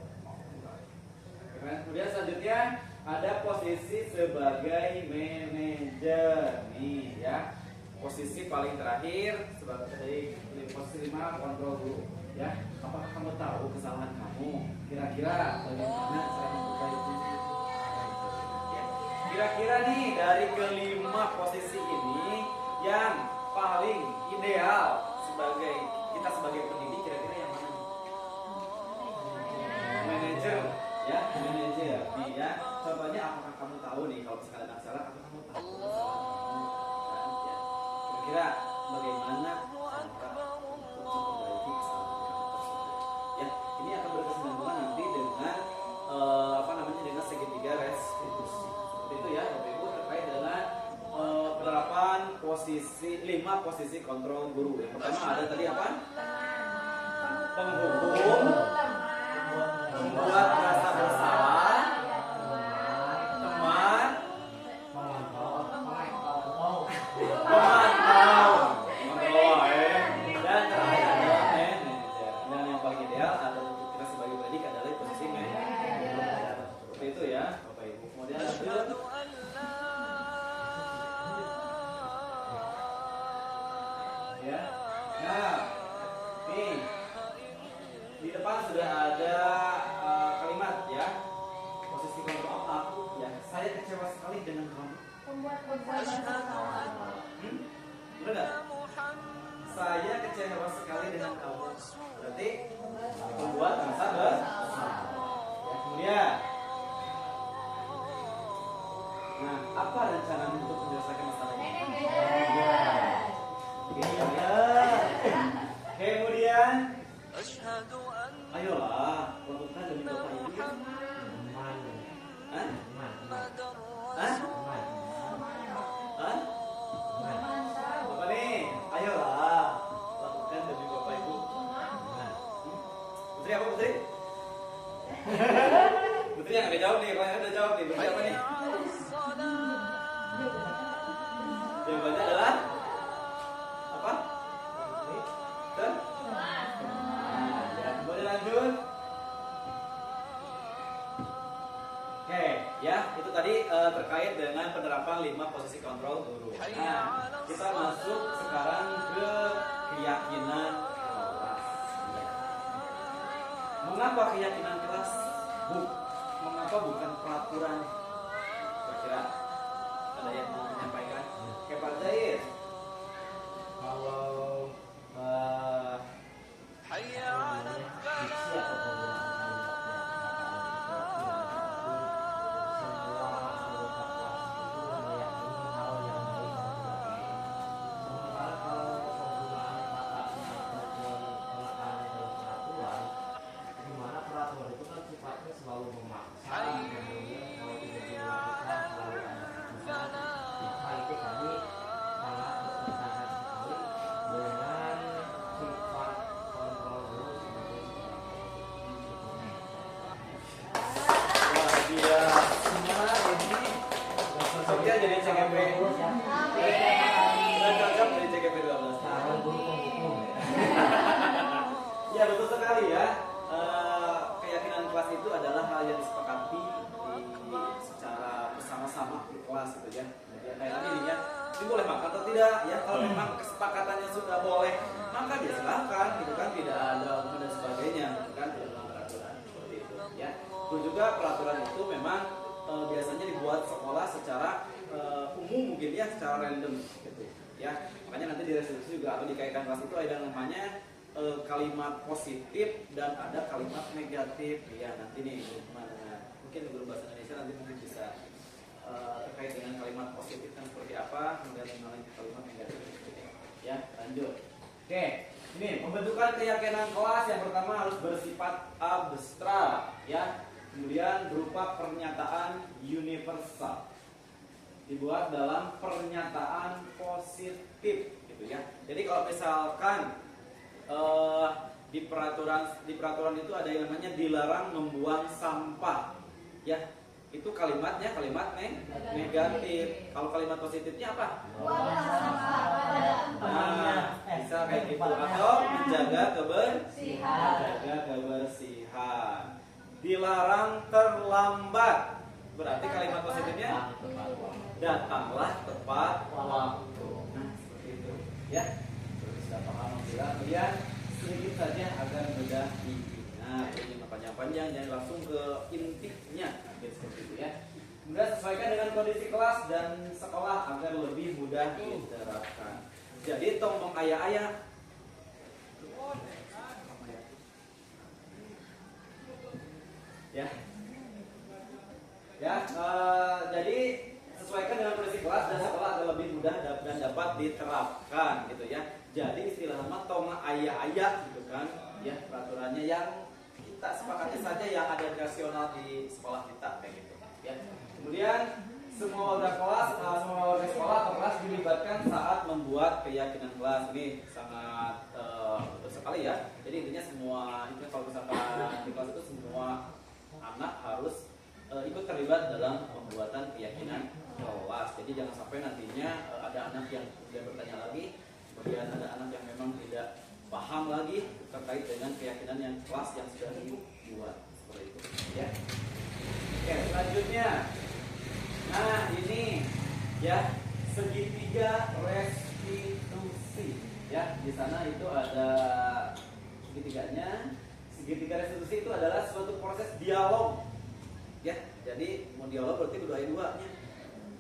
Kemudian selanjutnya ada posisi sebagai manajer nih ya. Posisi paling terakhir sebagai posisi 5 kontrol guru ya. Apakah kamu tahu kesalahan kamu? Kira-kira bagaimana cara memperbaikinya? Ya. Kira-kira nih dari kelima posisi ini yang paling ideal kita sebagai pendidik kira-kira yang mana nih? Manajer ya, manajer nih ya. Contohnya apakah kamu tahu nih kalau misalkan ada masalah, apakah kamu tahu kesalahan kamu? Kan, ya. Kira-kira bagaimana cara untuk memperbaiki kesalahan kamu tersebut? Ya, ini akan berkesinambungan nanti dengan dengan segitiga restitusi. Seperti itu ya, Bapak Ibu terkait dengan penerapan posisi 5 posisi kontrol guru. Yang pertama ada tadi apa? Penghukum, membuat merasa bersalah, teman, pemantau, dan terakhir adalah manajer. Dan yang paling ideal ada untuk kita sebagai pendidik adalah posisi manajer. Seperti itu ya, Bapak Ibu. Kemudian lanjut. Ya. Nah, nih di depan sudah ada kalimat ya. Posisi kontrol aku ya. Saya kecewa sekali dengan kamu. Pembuat bersalah. Benar nggak? Saya kecewa sekali dengan kamu. Berarti membuat merasa bersalah. Ya, kemudian. Nah, apa rencana untuk menyelesaikan masalah ini? Kemudian, ayolah, lakukan demi Bapak Ibu. Hah? Hah? Hah? Apa nih? Ayolah, lakukan demi Bapak Ibu. Putri apa Putri? Putri yang udah jawab nih, kalau yang udah jawab nih, Putri apa nih? Jawabannya terkait dengan penerapan 5 posisi kontrol guru. Nah, kita masuk sekarang ke keyakinan kelas. Mengapa keyakinan kelas? Mengapa bukan peraturan? Kira-kira ada yang mau menyampaikan? Oke, Pak Zaid. Kalau Diksi atau Sofia jadi CGP. Sudah cocok jadi CGP 12. Ya betul sekali ya. Keyakinan kelas itu adalah hal yang disepakati secara bersama-sama di kelas gitu ya. Jadi kayak tadi nih ya, ini boleh makan atau tidak ya? Kalau memang kesepakatannya sudah boleh, maka dia silakan gitu kan, tidak ada umum dan sebagainya gitu kan, tidak ada peraturan seperti itu ya. Terus juga peraturan itu memang biasanya dibuat sekolah secara umum mungkin ya, secara random gitu ya. Makanya nanti di resolusi juga atau di kaitan kelas itu ada namanya kalimat positif dan ada kalimat negatif ya. Nanti nih mungkin guru bahasa Indonesia nanti mungkin bisa terkait dengan kalimat positif dan seperti apa, kemudian kalimat negatif ya. Lanjut. Oke, ini pembentukan keyakinan kelas yang pertama harus bersifat abstrak ya. Kemudian berupa pernyataan universal, dibuat dalam pernyataan positif gitu ya. Jadi kalau misalkan di peraturan itu ada yang namanya dilarang membuang sampah ya, itu kalimatnya kalimat negatif. Kalau kalimat positifnya apa? Nah, bisa kayak gitu. Atau menjaga kebersihan. Dilarang terlambat. Berarti kalimat positifnya datanglah tepat waktu. Nah, seperti itu ya. Terus sudah paham alhamdulillah. Kemudian sedikit saja agar mudah diingat. Ini panjang-panjang, jangan langsung ke intinya. Seperti itu ya. Kemudian sesuaikan dengan kondisi kelas dan sekolah agar lebih mudah diterapkan. Jadi tong ayah-ayah jadi sesuaikan dengan kondisi kelas dan sekolah agar lebih mudah dan dapat diterapkan gitu ya. Jadi istilah nama tong ayah-ayah gitu kan ya, peraturannya yang kita sepakati saja yang ada rasional di sekolah kita kayak gitu ya. Kemudian semua warga sekolah atau kelas dilibatkan saat membuat keyakinan kelas. Ini sangat betul sekali ya. Jadi intinya semua itu kalau misalkan di kelas itu semua anak harus ikut terlibat dalam pembuatan keyakinan kelas. Jadi jangan sampai nantinya ada anak yang kemudian bertanya lagi, kemudian ada anak yang memang tidak paham lagi terkait dengan keyakinan yang kelas yang sudah dibuat seperti itu ya. Oke, selanjutnya. Nah, ini ya segitiga restitusi ya. Di sana itu ada segitiganya. Segitiga restitusi itu adalah suatu proses dialog ya. Jadi mau dialog berarti berdua duanya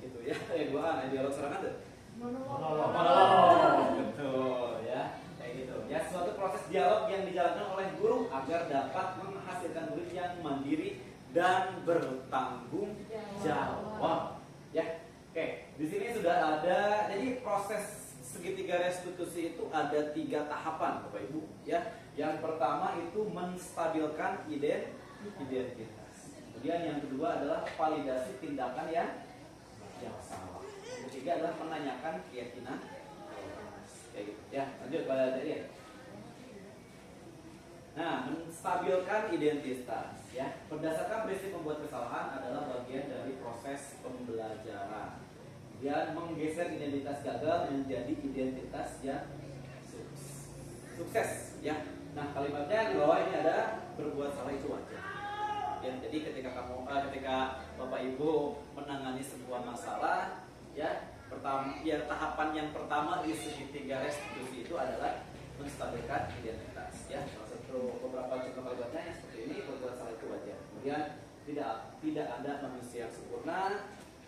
gitu ya. Duaan, dialog serangan tuh monolog. Betul ya. Kayak gitu ya, suatu proses dialog yang dijalankan oleh guru agar dapat menghasilkan murid yang mandiri dan bertanggung jawab ya. Oke, di sini sudah ada. Jadi proses segitiga restitusi itu ada 3 tahapan Bapak Ibu ya. Yang pertama itu menstabilkan identitas. Kemudian yang kedua adalah validasi tindakan yang salah. Yang ketiga adalah menanyakan keyakinan. Kayak gitu ya. Lanjut pada tadi. Nah, menstabilkan identitas ya. Berdasarkan prinsip membuat kesalahan adalah bagian dari proses pembelajaran. Kemudian menggeser identitas gagal menjadi identitas yang sukses ya. Nah, kalimatnya di bawah ini ada berbuat salah itu wajar. Ya, jadi ketika Bapak Ibu menangani sebuah masalah, ya tahapan yang pertama di segitiga restitusi itu adalah menstabilkan identitas. Ya, salah satu beberapa contoh kalimatnya yang seperti ini, berbuat salah itu wajar. Kemudian tidak ada manusia yang sempurna.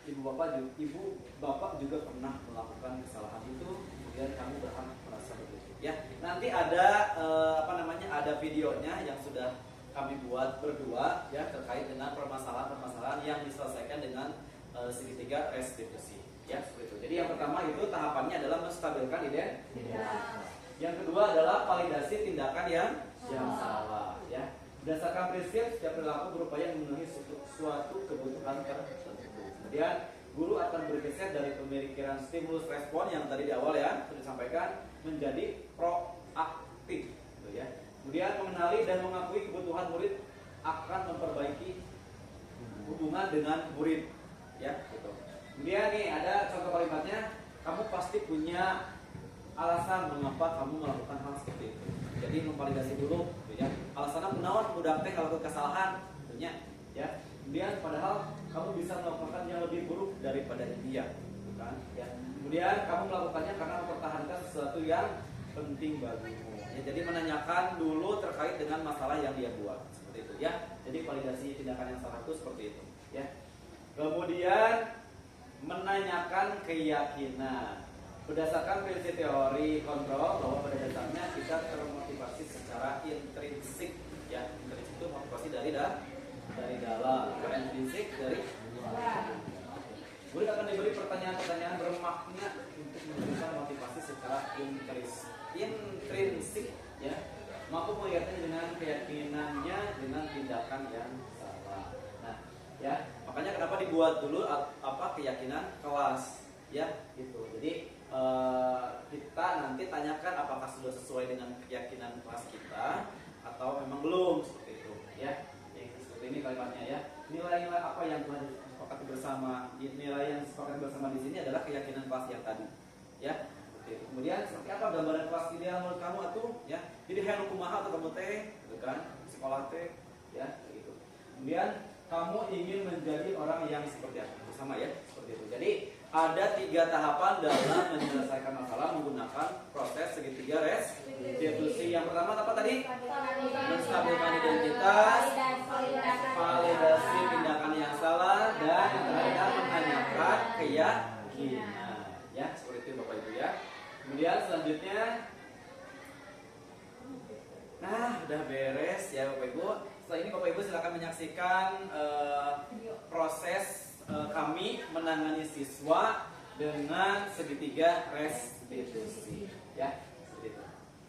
Ibu bapak juga pernah melakukan kesalahan itu, kemudian kamu berhak merasa begitu. Ya, nanti ada ada videonya yang sudah kami buat berdua ya terkait dengan permasalahan yang diselesaikan dengan segitiga restitusi. Ya, seperti itu. Jadi yang pertama itu tahapannya adalah menstabilkan identitas. Yang kedua adalah validasi tindakan yang salah. Ya, berdasarkan prinsip setiap perilaku berupaya memenuhi suatu kebutuhan tertentu. Kemudian guru akan bergeser dari pemikiran stimulus respon yang tadi di awal ya sudah disampaikan menjadi proaktif, gitu ya. Kemudian mengenali dan mengakui kebutuhan murid akan memperbaiki hubungan dengan murid, ya. Gitu. Kemudian nih ada contoh kalimatnya, kamu pasti punya alasan mengapa kamu melakukan hal seperti itu. Jadi memvalidasi dulu, gitu ya. Alasannya kunaon budak teh kalau kesalahan, tentunya, ya. Kemudian padahal kamu bisa melakukan yang lebih buruk daripada dia, bukan? Ya. Kemudian kamu melakukannya karena mempertahankan sesuatu yang penting bagimu. Ya, jadi menanyakan dulu terkait dengan masalah yang dia buat, seperti itu, ya. Jadi validasi tindakan yang salah itu seperti itu, ya. Kemudian menanyakan keyakinan. Berdasarkan prinsip teori kontrol bahwa pada dasarnya kita termotivasi secara intrinsik, ya. Intrinsik itu motivasi dari dalam, intrinsik dari luar. Murid akan diberi pertanyaan-pertanyaan bermakna untuk menunjukkan motivasi secara intrinsik, ya, mampu melihatnya dengan keyakinannya dengan tindakan yang salah. Nah, ya, makanya kenapa dibuat dulu keyakinan kelas, ya, gitu. Jadi kita nanti tanyakan apakah sudah sesuai dengan keyakinan kelas kita atau memang belum, seperti itu, ya. Ini kalimatnya, ya. Nilai-nilai apa yang telah disepakati bersama? Nilai yang disepakati bersama di sini adalah keyakinan kelas yang tadi, ya. Oke. Kemudian seperti apa gambaran kelas ideal menurut kamu atuh, ya? Jadi hayang kumaha atau kamu teh, gitu kan? Sekolah teh, ya, gitu. Kemudian kamu ingin menjadi orang yang seperti apa? Sama, ya, seperti itu. Jadi ada 3 tahapan dalam menyelesaikan masalah menggunakan proses segitiga restitusi. Yang pertama apa tadi? Menstabilkan identitas, validasi tindakan yang salah, dan yang terakhir menanyakan keyakinan. Ya, seperti itu Bapak Ibu, ya. Kemudian selanjutnya, nah udah beres ya Bapak Ibu. Setelah ini Bapak Ibu silakan menyaksikan proses kami menangani siswa dengan segitiga restitusi, ya, seperti itu.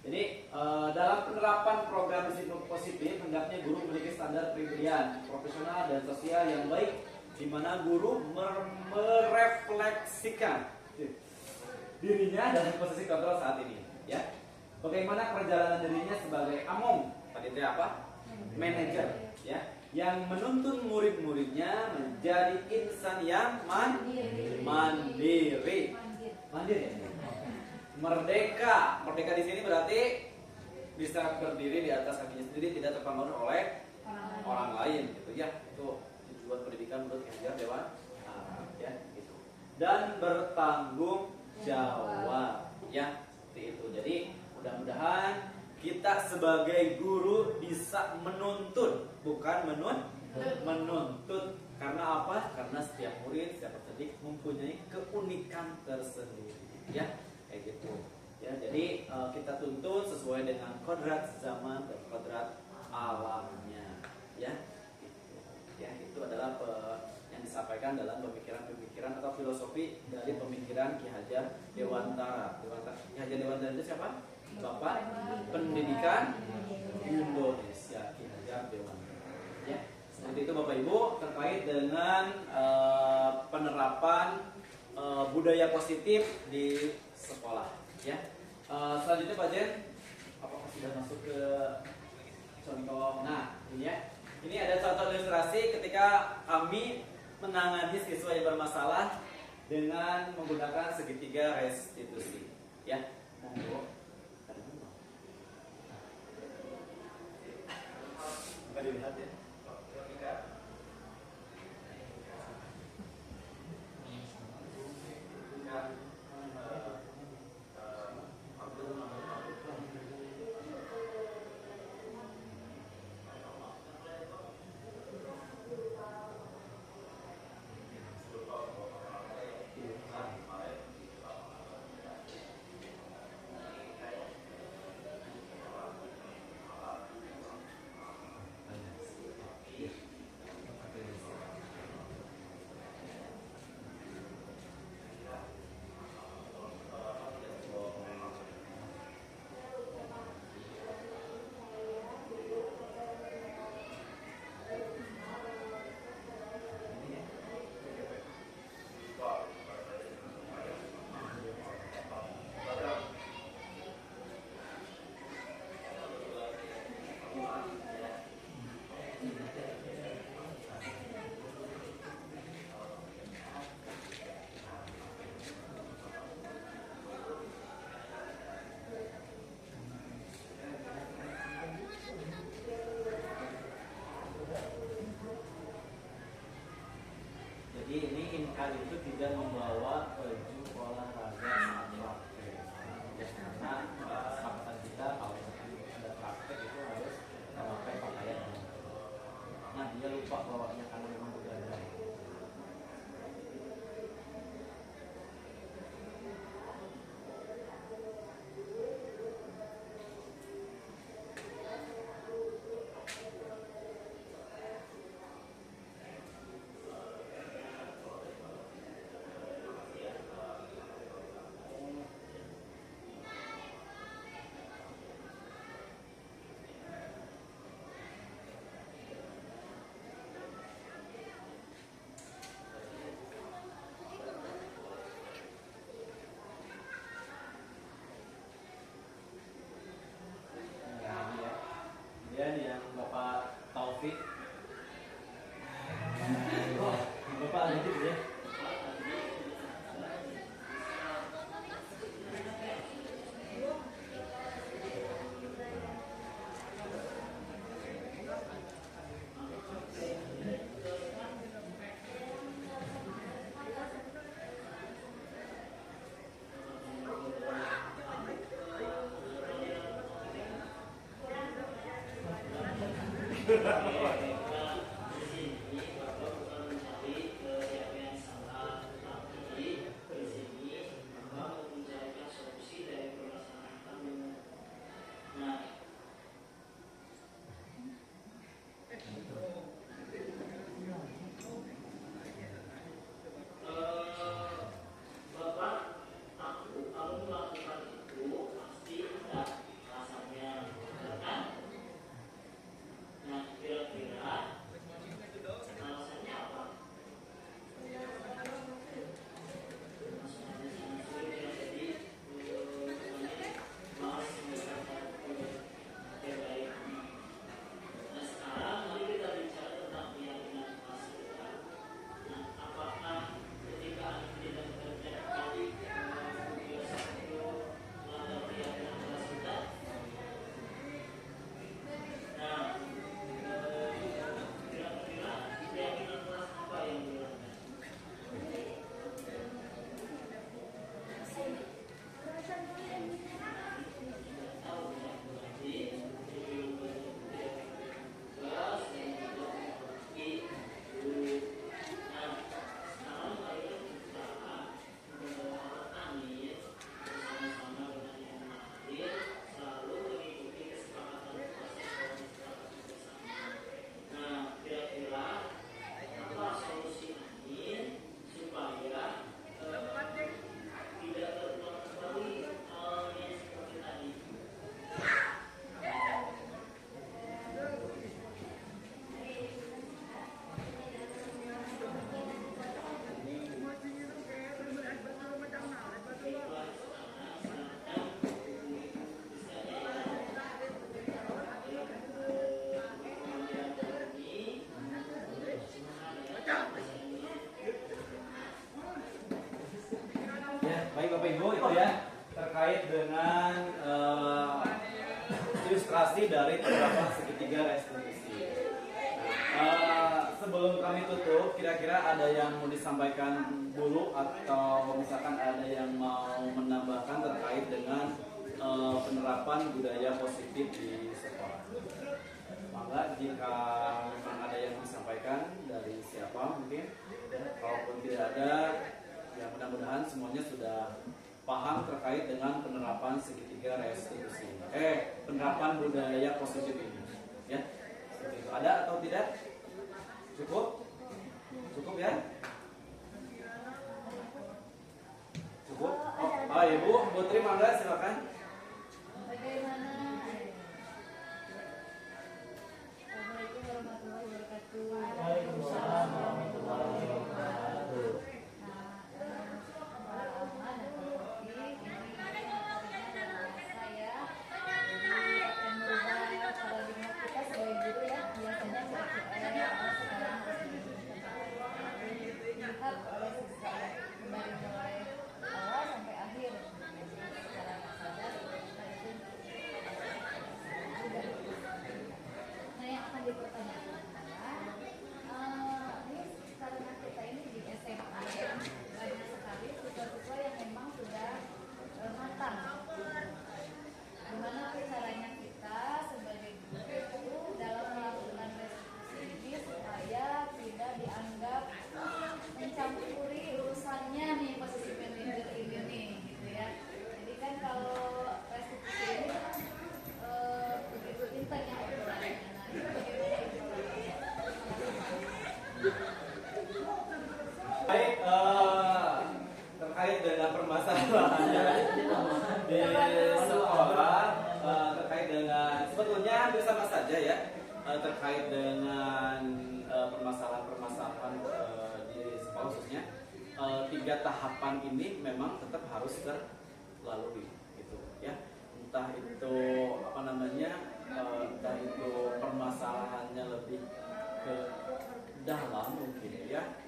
Jadi dalam penerapan program disiplin positif, hendaknya guru memiliki standar kepribadian profesional dan sosial yang baik, di mana guru merefleksikan dirinya dalam posisi kontrol saat ini, ya. Bagaimana perjalanan dirinya sebagai among, tadi itu apa? Manajer, ya, yang menuntun murid-muridnya menjadi insan yang mandiri, merdeka. Merdeka di sini berarti bisa berdiri di atas kakinya sendiri, tidak terpengaruh oleh orang lain, gitu, ya. Itu tujuan pendidikan menurut Ki Dewan, ya, gitu. Dan bertanggung jawab, ya, seperti itu. Jadi mudah-mudahan kita sebagai guru bisa menuntun, bukan menuntut. Karena apa? Karena setiap murid, setiap pendidik mempunyai keunikan tersendiri, ya, kayak gitu. Ya, jadi kita tuntun sesuai dengan kodrat zaman dan kodrat alamnya, ya. Gitu. Ya, itu adalah yang disampaikan dalam pemikiran atau filosofi dari pemikiran Ki Hajar Dewantara. Ki Hajar Dewantara itu siapa? Bapak Pendidikan Indonesia, Ki Hajar Dewantara. Ya, seperti itu Bapak Ibu terkait dengan penerapan budaya positif di sekolah. Ya, selanjutnya Pak Jen, apakah sudah masuk ke contoh? Nah, ini ya, ini ada contoh ilustrasi ketika kami menangani siswa yang bermasalah dengan menggunakan segitiga restitusi. Ya, monggo. Bukan dilihat ya. Baik Bapak Ibu, itu ya terkait dengan ilustrasi dari penerapan segitiga restitusi. Sebelum kami tutup, kira-kira ada yang mau disampaikan dulu atau misalkan ada yang mau menambahkan terkait dengan penerapan budaya positif di sekolah. Maka jika memang ada yang disampaikan dari siapa mungkin, kalaupun tidak ada, ya mudah-mudahan semuanya sudah paham terkait dengan penerapan segitiga restitusi. Penerapan budaya positif ini, ya. Seperti itu. Ada atau tidak? Cukup? Cukup ya? Cukup? Oh, Ibu, Putri mangga silakan. Bagaimana? Assalamualaikum warahmatullahi wabarakatuh. Waalaikumsalam warahmatullahi wabarakatuh. mencampuri urusannya nih posisi manajer ini nih gitu ya. Jadi kan kalau restitusi ini kan begitu intens ya aturannya. Nah, itu bagaimana informasinya? Baik, terkait dengan permasalahannya di sekolah, terkait dengan sebetulnya hampir sama saja ya, terkait dengan permasalahan-permasalahan di sekolah khususnya 3 tahapan ini memang tetap harus terlalui gitu ya. Entah itu apa namanya, entah itu permasalahannya lebih ke dalam mungkin ya.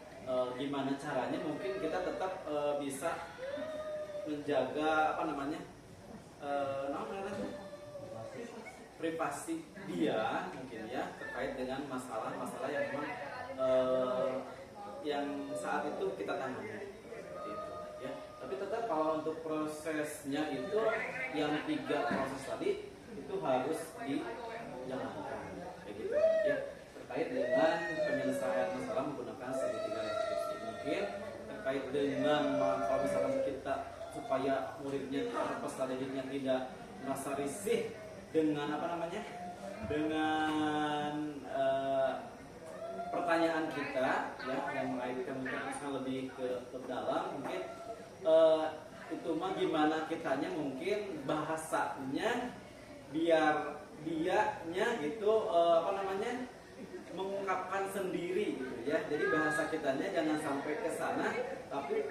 Gimana caranya mungkin kita tetap bisa menjaga apa namanya, privasi dia mungkin ya, terkait dengan masalah-masalah yang memang yang saat itu kita tangani seperti itu ya. Tapi tetap kalau untuk prosesnya itu yang 3 proses tadi itu harus dijalankan kayak gitu ya. terkait dengan penyelesaian masalah menggunakan segitiga restitusi. Mungkin terkait dengan kalau misalkan kita supaya muridnya atau peserta didiknya tidak merasa risih dengan dengan pertanyaan kita ya yang mengaitkan mungkin lebih ke dalam mungkin itu mah gimana kitanya mungkin bahasanya biar dianya gitu mengungkapkan sendiri gitu ya. Jadi bahasa kitanya jangan sampai ke sana tapi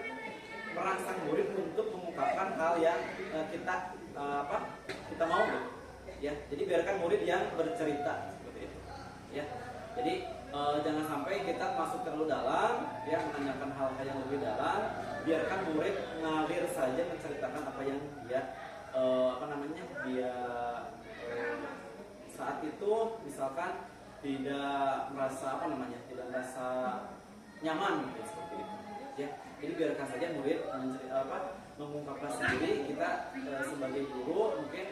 merangsang murid untuk mengungkapkan hal yang kita mau gitu. Ya. Jadi biarkan murid yang bercerita seperti itu. Ya. Jadi jangan sampai kita masuk terlalu dalam ya menanyakan hal-hal yang lebih dalam, biarkan murid ngalir saja menceritakan apa yang dia dia saat itu misalkan tidak merasa tidak merasa nyaman gitu, seperti itu ya. Jadi biarkan saja murid mengungkapkan sendiri. Kita sebagai guru mungkin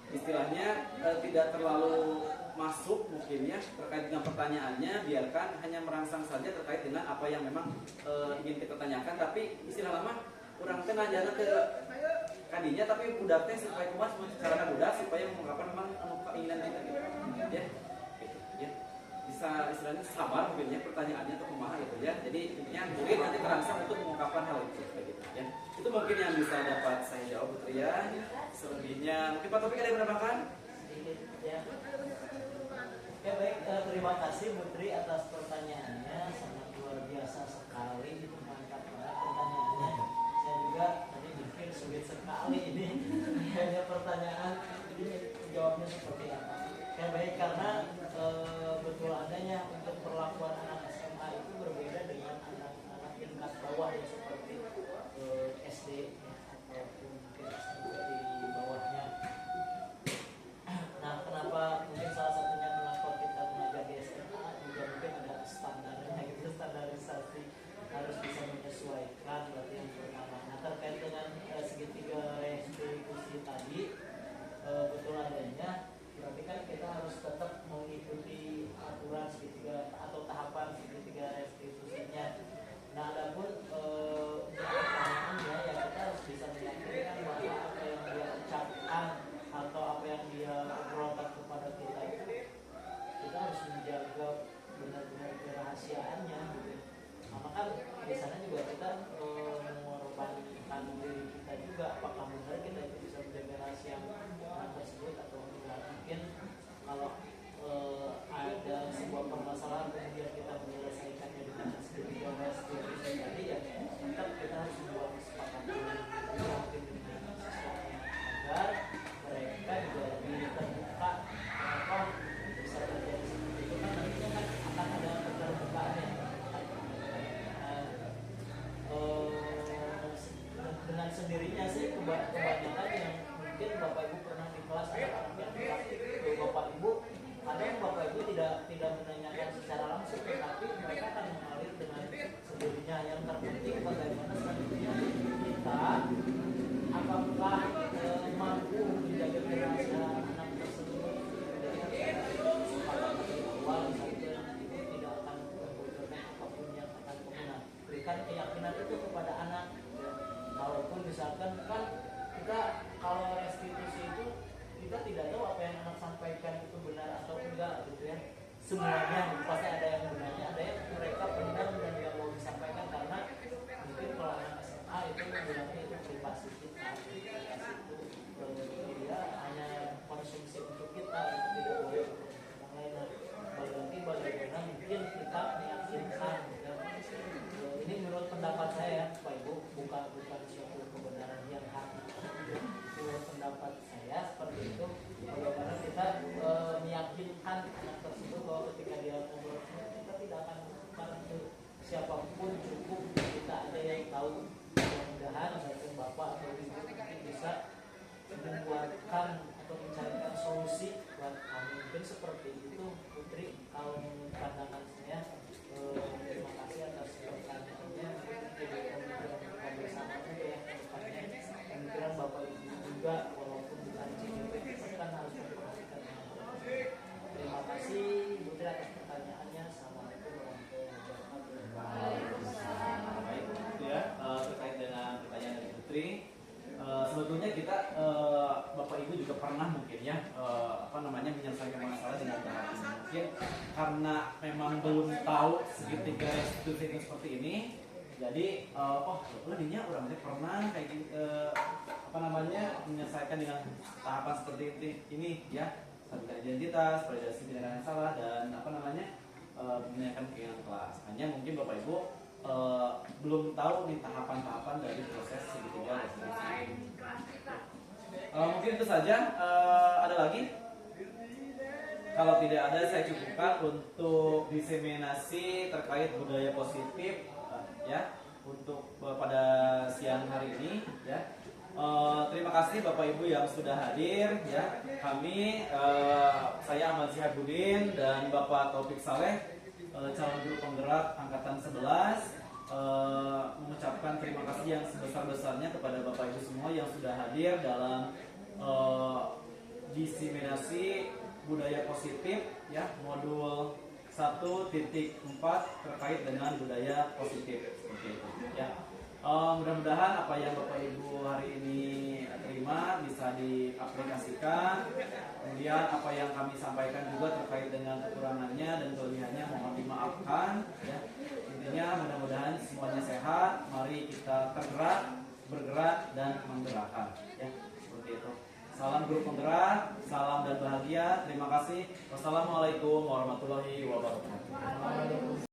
istilahnya tidak terlalu masuk mungkin ya terkait dengan pertanyaannya, biarkan hanya merangsang saja terkait dengan apa yang memang ingin kita tanyakan. Tapi istilah lama orang teh nanya ke kadinya tapi budak teh supaya kumas cara budak supaya mengungkapkan memang keinginan kita gitu ya. Gitu, ya. Bisa istilahnya sabar mungkin ya pertanyaannya atau kumaha gitu ya. Jadi intinya murid nanti terangsang untuk mengungkapkan hal itu kayak gitu ya. Itu mungkin yang bisa dapat saya jawab Putri ya. Selebihnya mungkin Pak Topik ada yang menambahkan? Ya. Oke baik, terima kasih Putri atas pertanyaannya, sangat luar biasa sekali, itu mantap banget pertanyaannya. Saya juga tadi mungkin sulit sekali ini hanya pertanyaan ini jawabnya seperti apa. Oke baik, karena betul adanya untuk perlakuan anak SMA itu berbeda dengan anak-anak tingkat bawah yang seperti SD ya, ataupun mungkin SMP di bawahnya. Nah, kenapa mungkin salah satunya kenapa kita mengajar di SMA juga mungkin ada standarnya gitu, standarisasi harus bisa menyesuaikan berarti yang pertama. Nah, terkait dengan segitiga restitusi tadi betul adanya, berarti kan kita harus tetap mengikuti aturan segitiga atau tahapan segitiga restitusinya. Nah, adapun pertanyaannya ya kita harus sebetulnya kita Bapak Ibu juga pernah mungkin ya menyelesaikan masalah dengan tahap ini. Mungkin karena memang belum tahu segitiga restitusi itu seperti ini, jadi dinya orang pernah kayak gitu, menyelesaikan dengan tahapan seperti ini ya, stabilitas identitas, validasi tindakan yang salah, dan menanyakan keinginan kelas. Hanya mungkin Bapak Ibu belum tahu nih tahapan-tahapan dari proses segitiga restitusi ini. Mungkin itu saja. Ada lagi? Kalau tidak ada, saya cukupkan untuk diseminasi terkait budaya positif ya untuk pada siang hari ini ya. Terima kasih Bapak Ibu yang sudah hadir ya. Kami saya Ahmad Syihabuddin dan Bapak Taufik Saleh, calon guru penggerak angkatan 11, mengucapkan terima kasih yang sebesar-besarnya kepada Bapak Ibu semua yang sudah hadir dalam diseminasi budaya positif ya, modul 1.4 terkait dengan budaya positif seperti itu ya. Mudah-mudahan apa yang Bapak Ibu hari ini terima bisa diaplikasikan. Kemudian apa yang kami sampaikan juga terkait dengan kekurangannya dan kelebihannya mohon dimaafkan ya. Intinya mudah-mudahan semuanya sehat. Mari kita tergerak, bergerak dan menggerakkan ya. Seperti itu. Salam guru penggerak, salam dan bahagia. Terima kasih. Wassalamualaikum warahmatullahi wabarakatuh.